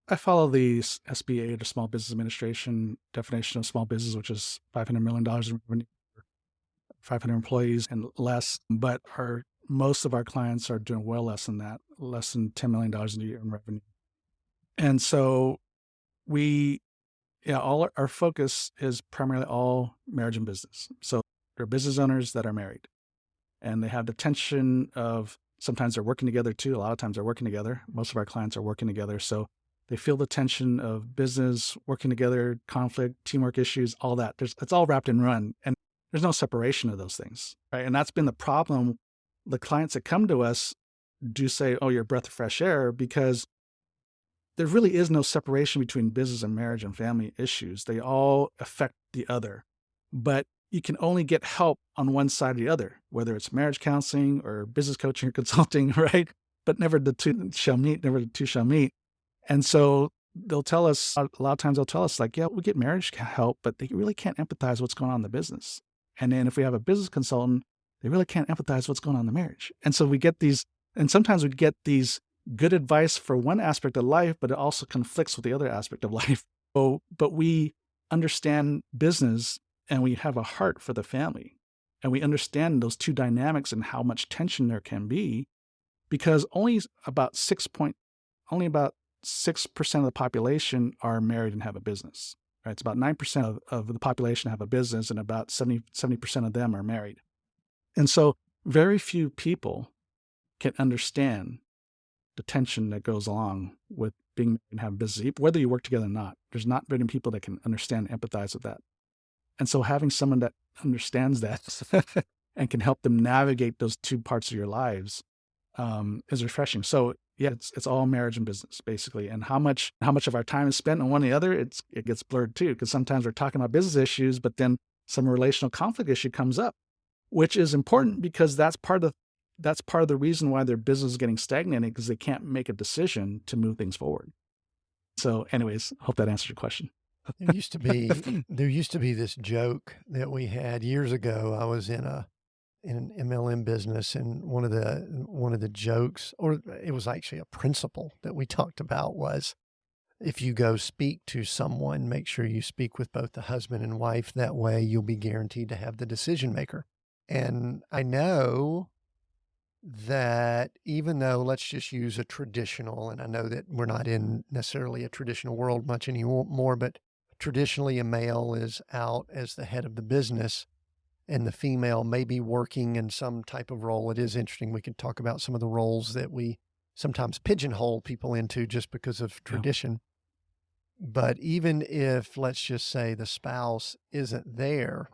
I follow the SBA, the Small Business Administration definition of small business, which is $500 million in revenue, 500 employees and less. But most of our clients are doing well less than that, less than $10 million a year in revenue. And so all our focus is primarily all marriage and business. So they're business owners that are married, and they have the tension of, sometimes they're working together too. A lot of times they're working together. Most of our clients are working together. So they feel the tension of business, working together, conflict, teamwork issues, all that. It's all wrapped in one, and there's no separation of those things, right? And that's been the problem. The clients that come to us, do say, oh, you're a breath of fresh air, because there really is no separation between business and marriage and family issues. They all affect the other, but you can only get help on one side or the other, whether it's marriage counseling or business coaching or consulting, right? But never the two shall meet, never the two shall meet. And so they'll tell us, a lot of times they'll tell us like, yeah, we get marriage help, but they really can't empathize what's going on in the business. And then if we have a business consultant, they really can't empathize what's going on in the marriage. And so we get these, and sometimes we get these good advice for one aspect of life, but it also conflicts with the other aspect of life. So, but we understand business and we have a heart for the family, and we understand those two dynamics and how much tension there can be, because only about 6% of the population are married and have a business, right? It's about 9% of the population have a business, and about 70% of them are married. And so very few people can understand the tension that goes along with being married and having business, whether you work together or not. There's not many people that can understand and empathize with that. And so having someone that understands that and can help them navigate those two parts of your lives is refreshing. So yeah, it's all marriage and business basically. And how much of our time is spent on one or the other, it gets blurred too, because sometimes we're talking about business issues, but then some relational conflict issue comes up, which is important because that's part of the reason why their business is getting stagnated, because they can't make a decision to move things forward. So anyways, hope that answers your question. There used to be this joke that we had years ago. I was in an MLM business, and one of the jokes, or it was actually a principle that we talked about, was if you go speak to someone, make sure you speak with both the husband and wife. That way you'll be guaranteed to have the decision maker. And I know that even though, let's just use a traditional, and I know that we're not in necessarily a traditional world much anymore, but traditionally a male is out as the head of the business and the female may be working in some type of role. It is interesting. We could talk about some of the roles that we sometimes pigeonhole people into just because of tradition. But even if, let's just say, the spouse isn't there,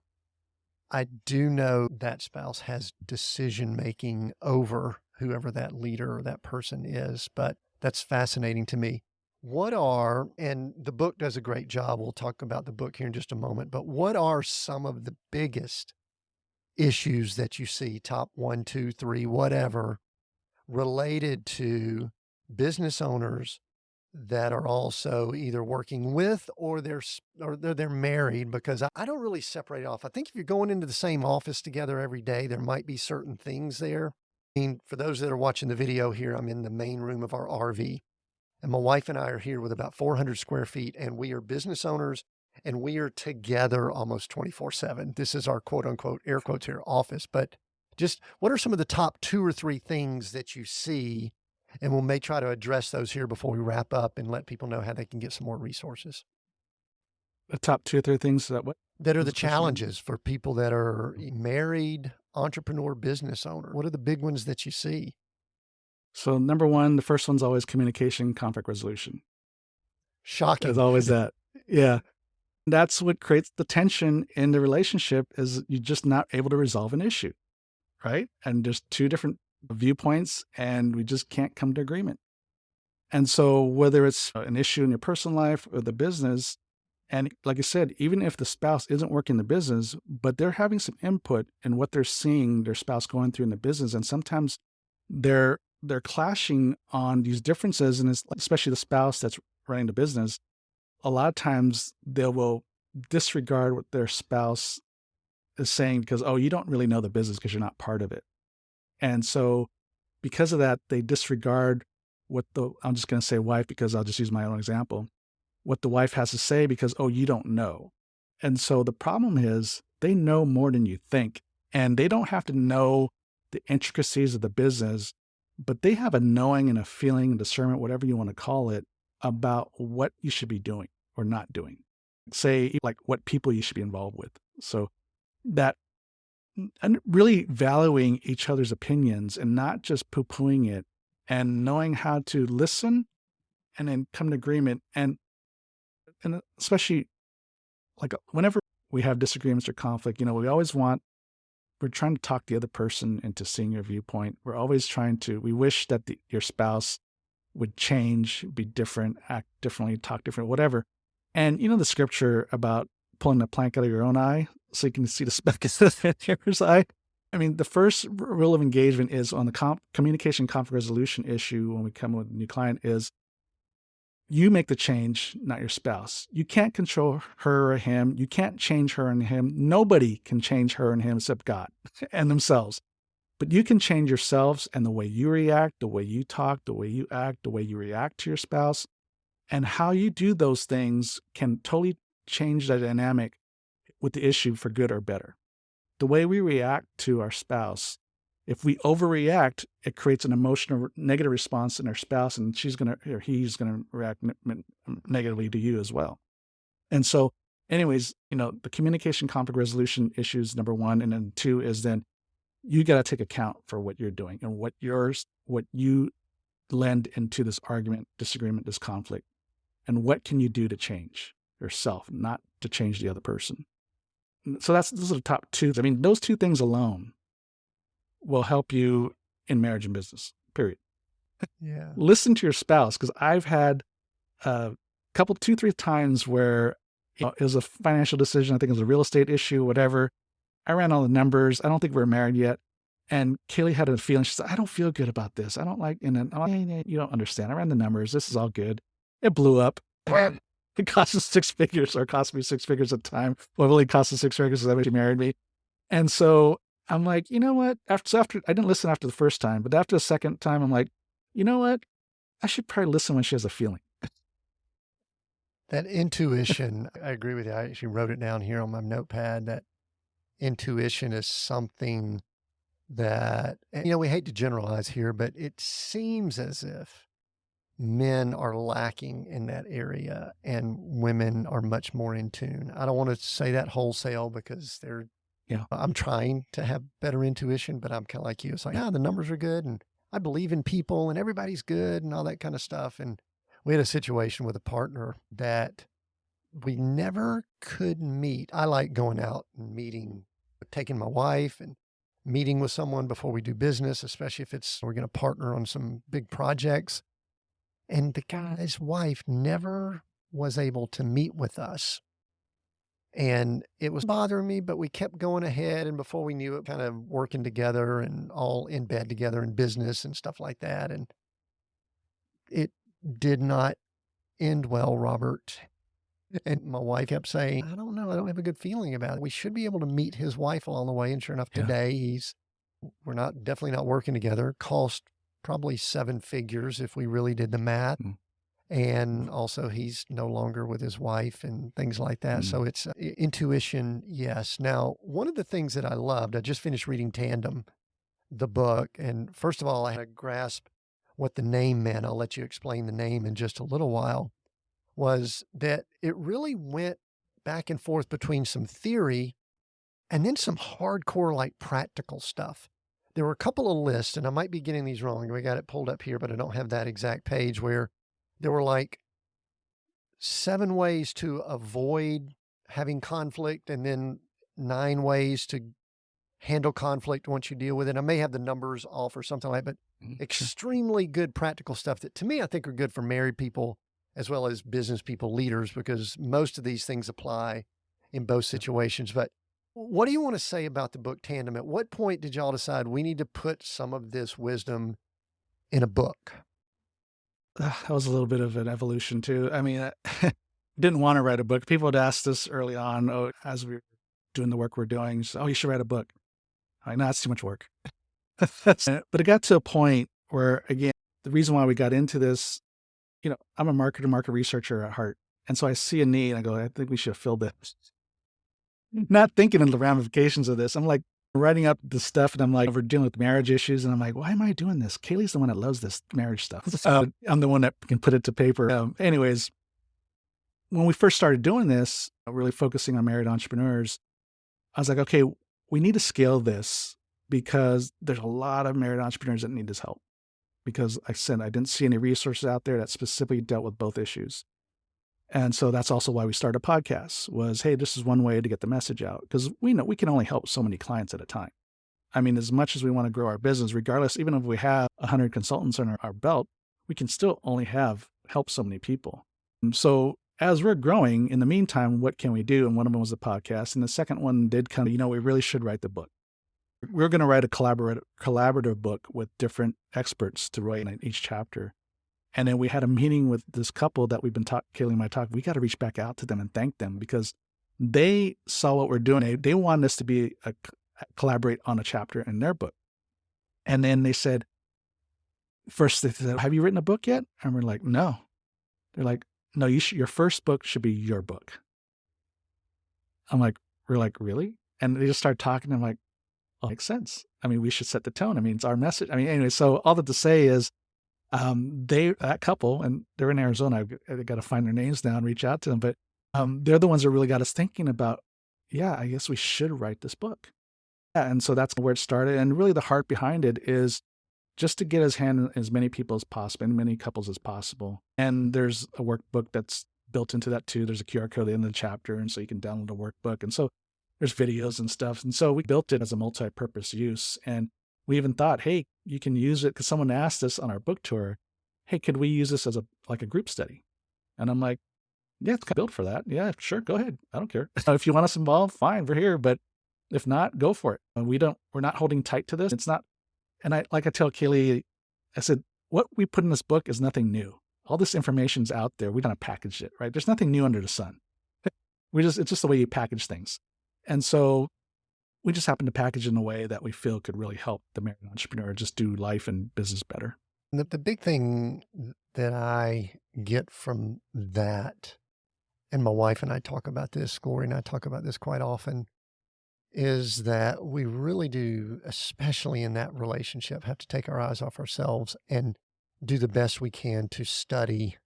I do know that spouse has decision-making over whoever that leader or that person is, but that's fascinating to me. And the book does a great job. We'll talk about the book here in just a moment, but what are some of the biggest issues that you see, top 1, 2, 3, whatever, related to business owners that are also either working with or they're married? Because I don't really separate off. I think if you're going into the same office together every day, there might be certain things there. I mean, for those that are watching the video here, I'm in the main room of our RV, and my wife and I are here with about 400 square feet, and we are business owners, and we are together almost 24/7. This is our quote unquote, air quotes here, office. But just what are some of the top 2 or 3 things that you see? And we may try to address those here before we wrap up and let people know how they can get some more resources. The top 2 or 3 things that are the challenges for people that are married, entrepreneur, business owner. What are the big ones that you see? So number 1, the first one's always communication, conflict resolution. Shocking. There's always that. Yeah. That's what creates the tension in the relationship, is you're just not able to resolve an issue, right? And there's 2 different viewpoints and we just can't come to agreement. And so whether it's an issue in your personal life or the business, and like I said, even if the spouse isn't working the business, but they're having some input in what they're seeing their spouse going through in the business, and sometimes they're clashing on these differences, and especially the spouse that's running the business, a lot of times they will disregard what their spouse is saying because, oh, you don't really know the business because you're not part of it. And so because of that, they disregard I'm just going to say wife because I'll just use my own example, what the wife has to say because, oh, you don't know. And so the problem is they know more than you think, and they don't have to know the intricacies of the business, but they have a knowing and a feeling and discernment, whatever you want to call it, about what you should be doing or not doing. Say, like what people you should be involved with. So that, and really valuing each other's opinions and not just poo-pooing it, and knowing how to listen and then come to agreement. And especially like whenever we have disagreements or conflict, we always want we're trying to talk the other person into seeing your viewpoint. We're always we wish that your spouse would change, be different, act differently, talk different, whatever. And the scripture about pulling the plank out of your own eye so you can see the speck in yours eye. I mean, the first rule of engagement is on the communication conflict resolution issue when we come with a new client is you make the change, not your spouse. You can't control her or him. You can't change her and him. Nobody can change her and him except God and themselves. But you can change yourselves and the way you react, the way you talk, the way you act, the way you react to your spouse. And how you do those things can totally change the dynamic with the issue for good or better. The way we react to our spouse, if we overreact, it creates an emotional negative response in our spouse, and he's going to react negatively to you as well. And so anyways, the communication conflict resolution issue is number one. And then two is then you got to take account for what you're doing and what you lend into this argument, disagreement, this conflict. And what can you do to change yourself, not to change the other person? So those are the top two. I mean, those two things alone will help you in marriage and business, period. Yeah. Listen to your spouse, because I've had a couple, 2-3 times where it was a financial decision. I think it was a real estate issue, whatever. I ran all the numbers. I don't think we were married yet. And Kaylee had a feeling. She said, I don't feel good about this. I don't like, and then, hey, you don't understand. I ran the numbers. This is all good. It blew up. It cost us 6 figures, or cost me 6 figures at the time. Well, it really cost us 6 figures because she married me. And so I'm like, you know what? After I didn't listen after the first time, but after the second time, I'm like, you know what? I should probably listen when she has a feeling. That intuition, I agree with you. I actually wrote it down here on my notepad. That intuition is something that, we hate to generalize here, but it seems as if men are lacking in that area and women are much more in tune. I don't want to say that wholesale because I'm trying to have better intuition, but I'm kind of like you. It's like, the numbers are good and I believe in people and everybody's good and all that kind of stuff. And we had a situation with a partner that we never could meet. I like going out and meeting, taking my wife and meeting with someone before we do business, especially if we're going to partner on some big projects. And the guy's wife never was able to meet with us. And it was bothering me, but we kept going ahead. And before we knew it, kind of working together and all in bed together in business and stuff like that. And it did not end well, Robert. And my wife kept saying, I don't know. I don't have a good feeling about it. We should be able to meet his wife along the way. And sure enough, today we're definitely not working together. Cost probably 7 figures if we really did the math. And also he's no longer with his wife and things like that. So it's intuition. Yes. Now, one of the things that I loved, I just finished reading Tandem, the book. And first of all, I had to grasp what the name meant. I'll let you explain the name in just a little while. Was that it really went back and forth between some theory and then some hardcore, like practical stuff. There were a couple of lists, and I might be getting these wrong. We got it pulled up here, but I don't have that exact page, where there were like 7 ways to avoid having conflict and then 9 ways to handle conflict once you deal with it. I may have the numbers off or something like that, but extremely good practical stuff that to me, I think are good for married people as well as business people, leaders, because most of these things apply in both situations. But what do you want to say about the book Tandem? At what point did y'all decide we need to put some of this wisdom in a book? That was a little bit of an evolution too. I mean, I didn't want to write a book. People had asked us early on, as we were doing the work we're doing, so, you should write a book. I'm like, no, that's too much work. But it got to a point where, again, the reason why we got into this, I'm a market researcher at heart. And so I see a need and I go, I think we should fill this. Not thinking of the ramifications of this. I'm like writing up the stuff and I'm like, we're dealing with marriage issues. And I'm like, why am I doing this? Kaylee's the one that loves this marriage stuff. I'm the one that can put it to paper. Anyways, when we first started doing this, really focusing on married entrepreneurs, I was like, okay, we need to scale this because there's a lot of married entrepreneurs that need this help. Because I said, I didn't see any resources out there that specifically dealt with both issues. And so that's also why we started a podcast was, hey, this is one way to get the message out. Because we know we can only help so many clients at a time. I mean, as much as we want to grow our business, regardless, even if we have 100 consultants on our belt, we can still only help so many people. So as we're growing, in the meantime, what can we do? And one of them was the podcast. And the second one did kind of, we really should write the book. We're going to write a collaborative book with different experts to write in each chapter. And then we had a meeting with this couple that we've been Kaylee and I talked. We got to reach back out to them and thank them because they saw what we're doing. They wanted us to collaborate on a chapter in their book. And then they said, first they said, have you written a book yet? And we're like, no. They're like, no, your first book should be your book. We're like, really? And they just started talking. I'm like, oh, makes sense. I mean, we should set the tone. I mean, it's our message. I mean, anyway, so all that to say is, that couple, and they're in Arizona. I got to find their names now and reach out to them. But they're the ones that really got us thinking about, yeah, I guess we should write this book. Yeah, and so that's where it started. And really the heart behind it is just to get as many people as possible and many couples as possible. And there's a workbook that's built into that too. There's a QR code in the chapter. And so you can download a workbook. And so there's videos and stuff. And so we built it as a multi-purpose use. And we even thought, hey, you can use it because someone asked us on our book tour, hey, could we use this as a group study? And I'm like, yeah, it's built for that. Yeah, sure. Go ahead. I don't care. If you want us involved, fine, we're here. But if not, go for it. And we're not holding tight to this. It's not. And I tell Kaylee, I said, what we put in this book is nothing new. All this information's out there. We kind of packaged it, right? There's nothing new under the sun. It's just the way you package things. And so we just happen to package it in a way that we feel could really help the married entrepreneur just do life and business better. The big thing that I get from that, and my wife and I talk about this, Glory and I talk about this quite often, is that we really do, especially in that relationship, have to take our eyes off ourselves and do the best we can to study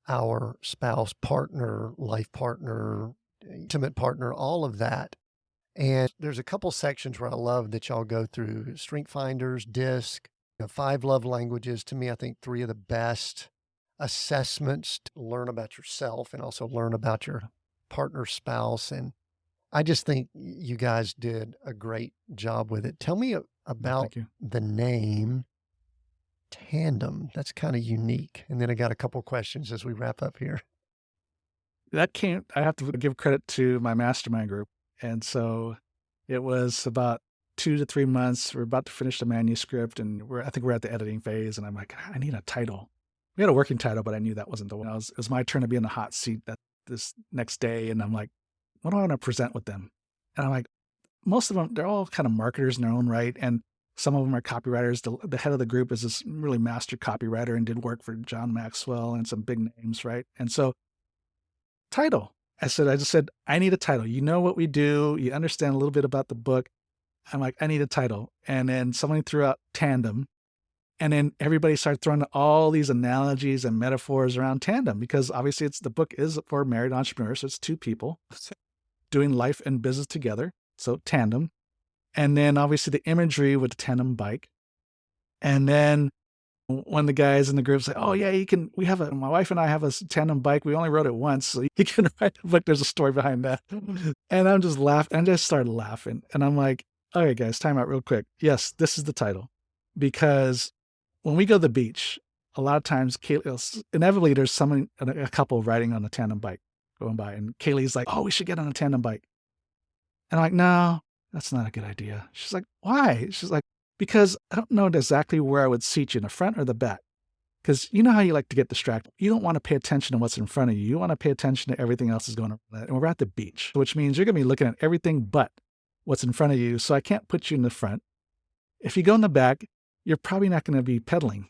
our spouse, partner, life partner, intimate partner, all of that. And there's a couple sections where I love that y'all go through: Strength Finders, DISC, 5 love languages. To me, I think 3 of the best assessments to learn about yourself and also learn about your partner, spouse. And I just think you guys did a great job with it. Tell me about the name Tandem. That's kind of unique. And then I got a couple questions as we wrap up here. I have to give credit to my mastermind group. And so it was about 2 to 3 months. We're about to finish the manuscript and I think we're at the editing phase. And I'm like, I need a title. We had a working title, but I knew that wasn't the one. It was my turn to be in the hot seat this next day. And I'm like, what do I want to present with them? And I'm like, most of them, they're all kind of marketers in their own right. And some of them are copywriters. The head of the group is this really master copywriter and did work for John Maxwell and some big names, right? And so title. I just said, I need a title. You know what we do. You understand a little bit about the book. I'm like, I need a title. And then someone threw out Tandem. And then everybody started throwing all these analogies and metaphors around tandem because obviously the book is for married entrepreneurs. So it's 2 people doing life and business together. So tandem. And then obviously the imagery with the tandem bike. And then one of the guys in the group said, oh yeah, my wife and I have a tandem bike. We only rode it once. So you can write a book. There's a story behind that. And I'm just laughing. I just started laughing. And I'm like, all right, guys, time out real quick. Yes, this is the title. Because when we go to the beach, a lot of times, inevitably there's a couple riding on a tandem bike going by. And Kaylee's like, oh, we should get on a tandem bike. And I'm like, no, that's not a good idea. She's like, why? She's like, because I don't know exactly where I would seat you, in the front or the back. Because you know how you like to get distracted. You don't want to pay attention to what's in front of you. You want to pay attention to everything else that's going on. And we're at the beach, which means you're going to be looking at everything but what's in front of you. So I can't put you in the front. If you go in the back, you're probably not going to be pedaling.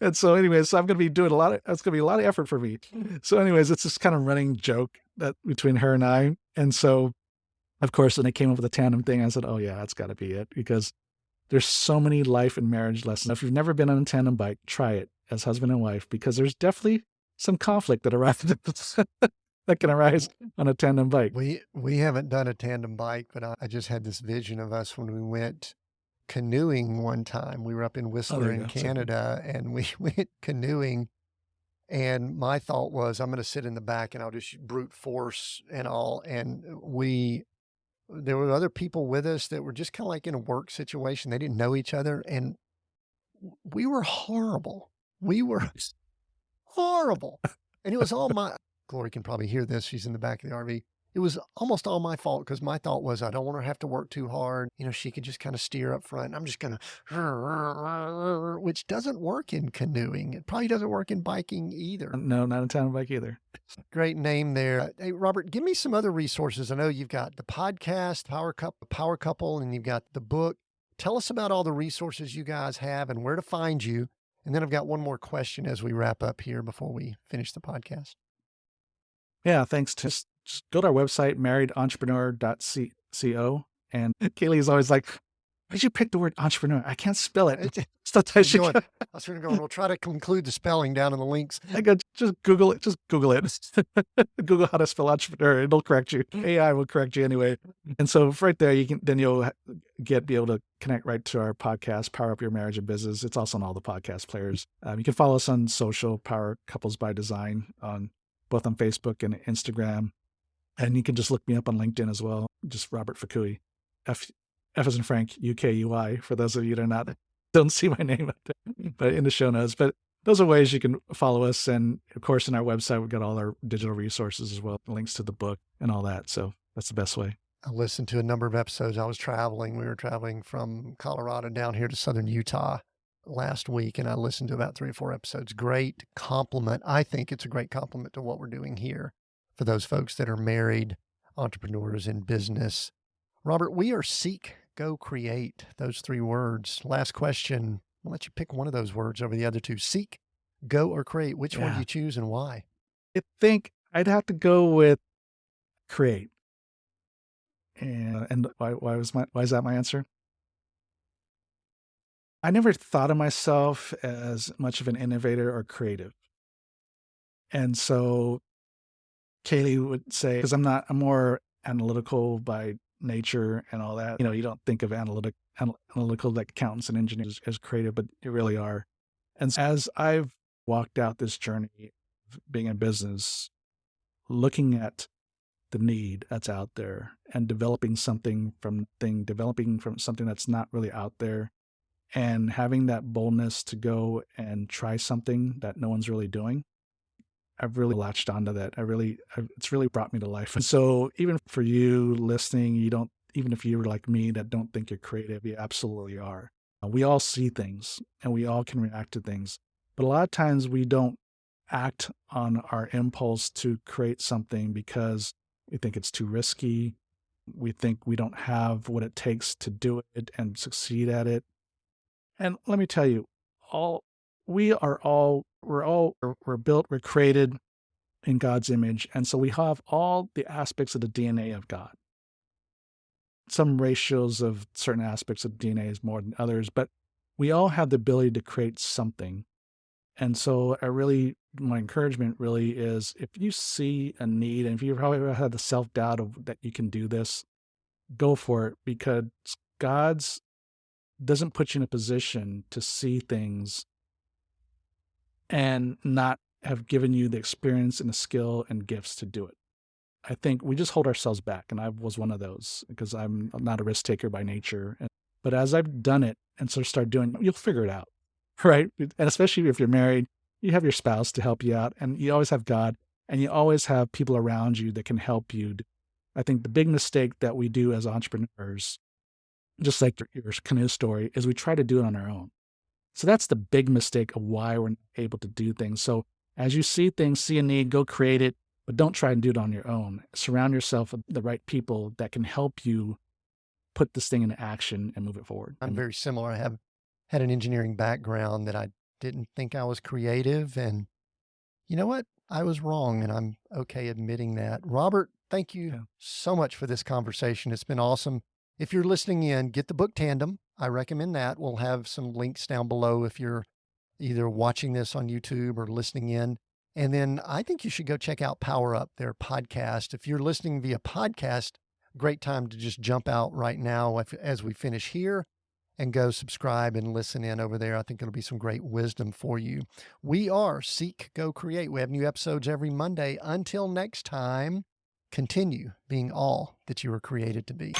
And so anyways, I'm going to be doing it's going to be a lot of effort for me. So anyways, it's this kind of running joke between her and I. And so, of course, when I came up with the tandem thing, I said, oh yeah, that's got to be it because there's so many life and marriage lessons. If you've never been on a tandem bike, try it as husband and wife because there's definitely some conflict that can arise on a tandem bike. We haven't done a tandem bike, but I just had this vision of us when we went canoeing one time. We were up in Whistler in Canada and we went canoeing. And my thought was, I'm going to sit in the back and I'll just brute force and all. And we There were other people with us that were just kind of like in a work situation. They didn't know each other, and we were horrible. We were horrible. And it was all my Glory can probably hear this. She's in the back of the RV. It was almost all my fault because my thought was I don't want her to have to work too hard. She could just kind of steer up front. I'm just going to, which doesn't work in canoeing. It probably doesn't work in biking either. No, not a tandem bike either. Great name there. Hey, Robert, give me some other resources. I know you've got the podcast, Power Couple, and you've got the book. Tell us about all the resources you guys have and where to find you. And then I've got one more question as we wrap up here before we finish the podcast. Yeah, thanks. Just go to our website, marriedentrepreneur.co. And Kaylee's always like, why'd you pick the word entrepreneur? I can't spell it. Sometimes I was sort of going, we'll try to conclude the spelling down in the links. I go, just Google it. Just Google it. Google how to spell entrepreneur. It'll correct you. AI will correct you anyway. And so right there, you'll be able to connect right to our podcast, Power Up Your Marriage and Business. It's also on all the podcast players. You can follow us on social, Power Couples by Design, both on Facebook and Instagram. And you can just look me up on LinkedIn as well. Just Robert Fukui, F as in Frank, UKUI, for those of you that don't see my name out there, but in the show notes. But those are ways you can follow us. And of course, in our website, we've got all our digital resources as well, links to the book and all that. So that's the best way. I listened to a number of episodes. I was traveling. We were traveling from Colorado down here to southern Utah last week, and I listened to about 3 or 4 episodes. Great compliment. I think it's a great compliment to what we're doing here for those folks that are married, entrepreneurs in business. Robert, we are seek, go, create, those 3 words. Last question. I'll let you pick one of those words over the other 2. Seek, go, or create. Which one do you choose and why? I think I'd have to go with create. And why is that my answer? I never thought of myself as much of an innovator or creative. And so Kaylee would say, because I'm more analytical by nature and all that. You don't think of analytical like accountants and engineers as creative, but you really are. And as I've walked out this journey of being in business, looking at the need that's out there and developing something from something that's not really out there, and having that boldness to go and try something that no one's really doing, I've really latched onto that. It's really brought me to life. And so even for you listening, even if you're like me that don't think you're creative, you absolutely are. We all see things and we all can react to things, but a lot of times we don't act on our impulse to create something because we think it's too risky. We think we don't have what it takes to do it and succeed at it. And let me tell you, we're built, we're created in God's image. And so we have all the aspects of the DNA of God. Some ratios of certain aspects of DNA is more than others, but we all have the ability to create something. And so my encouragement really is, if you see a need and if you've probably had the self-doubt of that you can do this, go for it, because God's doesn't put you in a position to see things and not have given you the experience and the skill and gifts to do it. I think we just hold ourselves back. And I was one of those because I'm not a risk taker by nature. But as I've done it and sort of start doing, you'll figure it out, right? And especially if you're married, you have your spouse to help you out, and you always have God, and you always have people around you that can help you. I think the big mistake that we do as entrepreneurs, just like your canoe story, is we try to do it on our own. So that's the big mistake of why we're not able to do things. So as you see things, see a need, go create it, but don't try and do it on your own. Surround yourself with the right people that can help you put this thing into action and move it forward. I'm very similar. I have had an engineering background that I didn't think I was creative. And you know what? I was wrong, and I'm okay admitting that. Robert, thank you so much for this conversation. It's been awesome. If you're listening in, get the book Tandem. I recommend that. We'll have some links down below if you're either watching this on YouTube or listening in. And then I think you should go check out Power Up, their podcast. If you're listening via podcast, great time to just jump out right now as we finish here and go subscribe and listen in over there. I think it'll be some great wisdom for you. We are Seek, Go, Create. We have new episodes every Monday. Until next time, continue being all that you were created to be.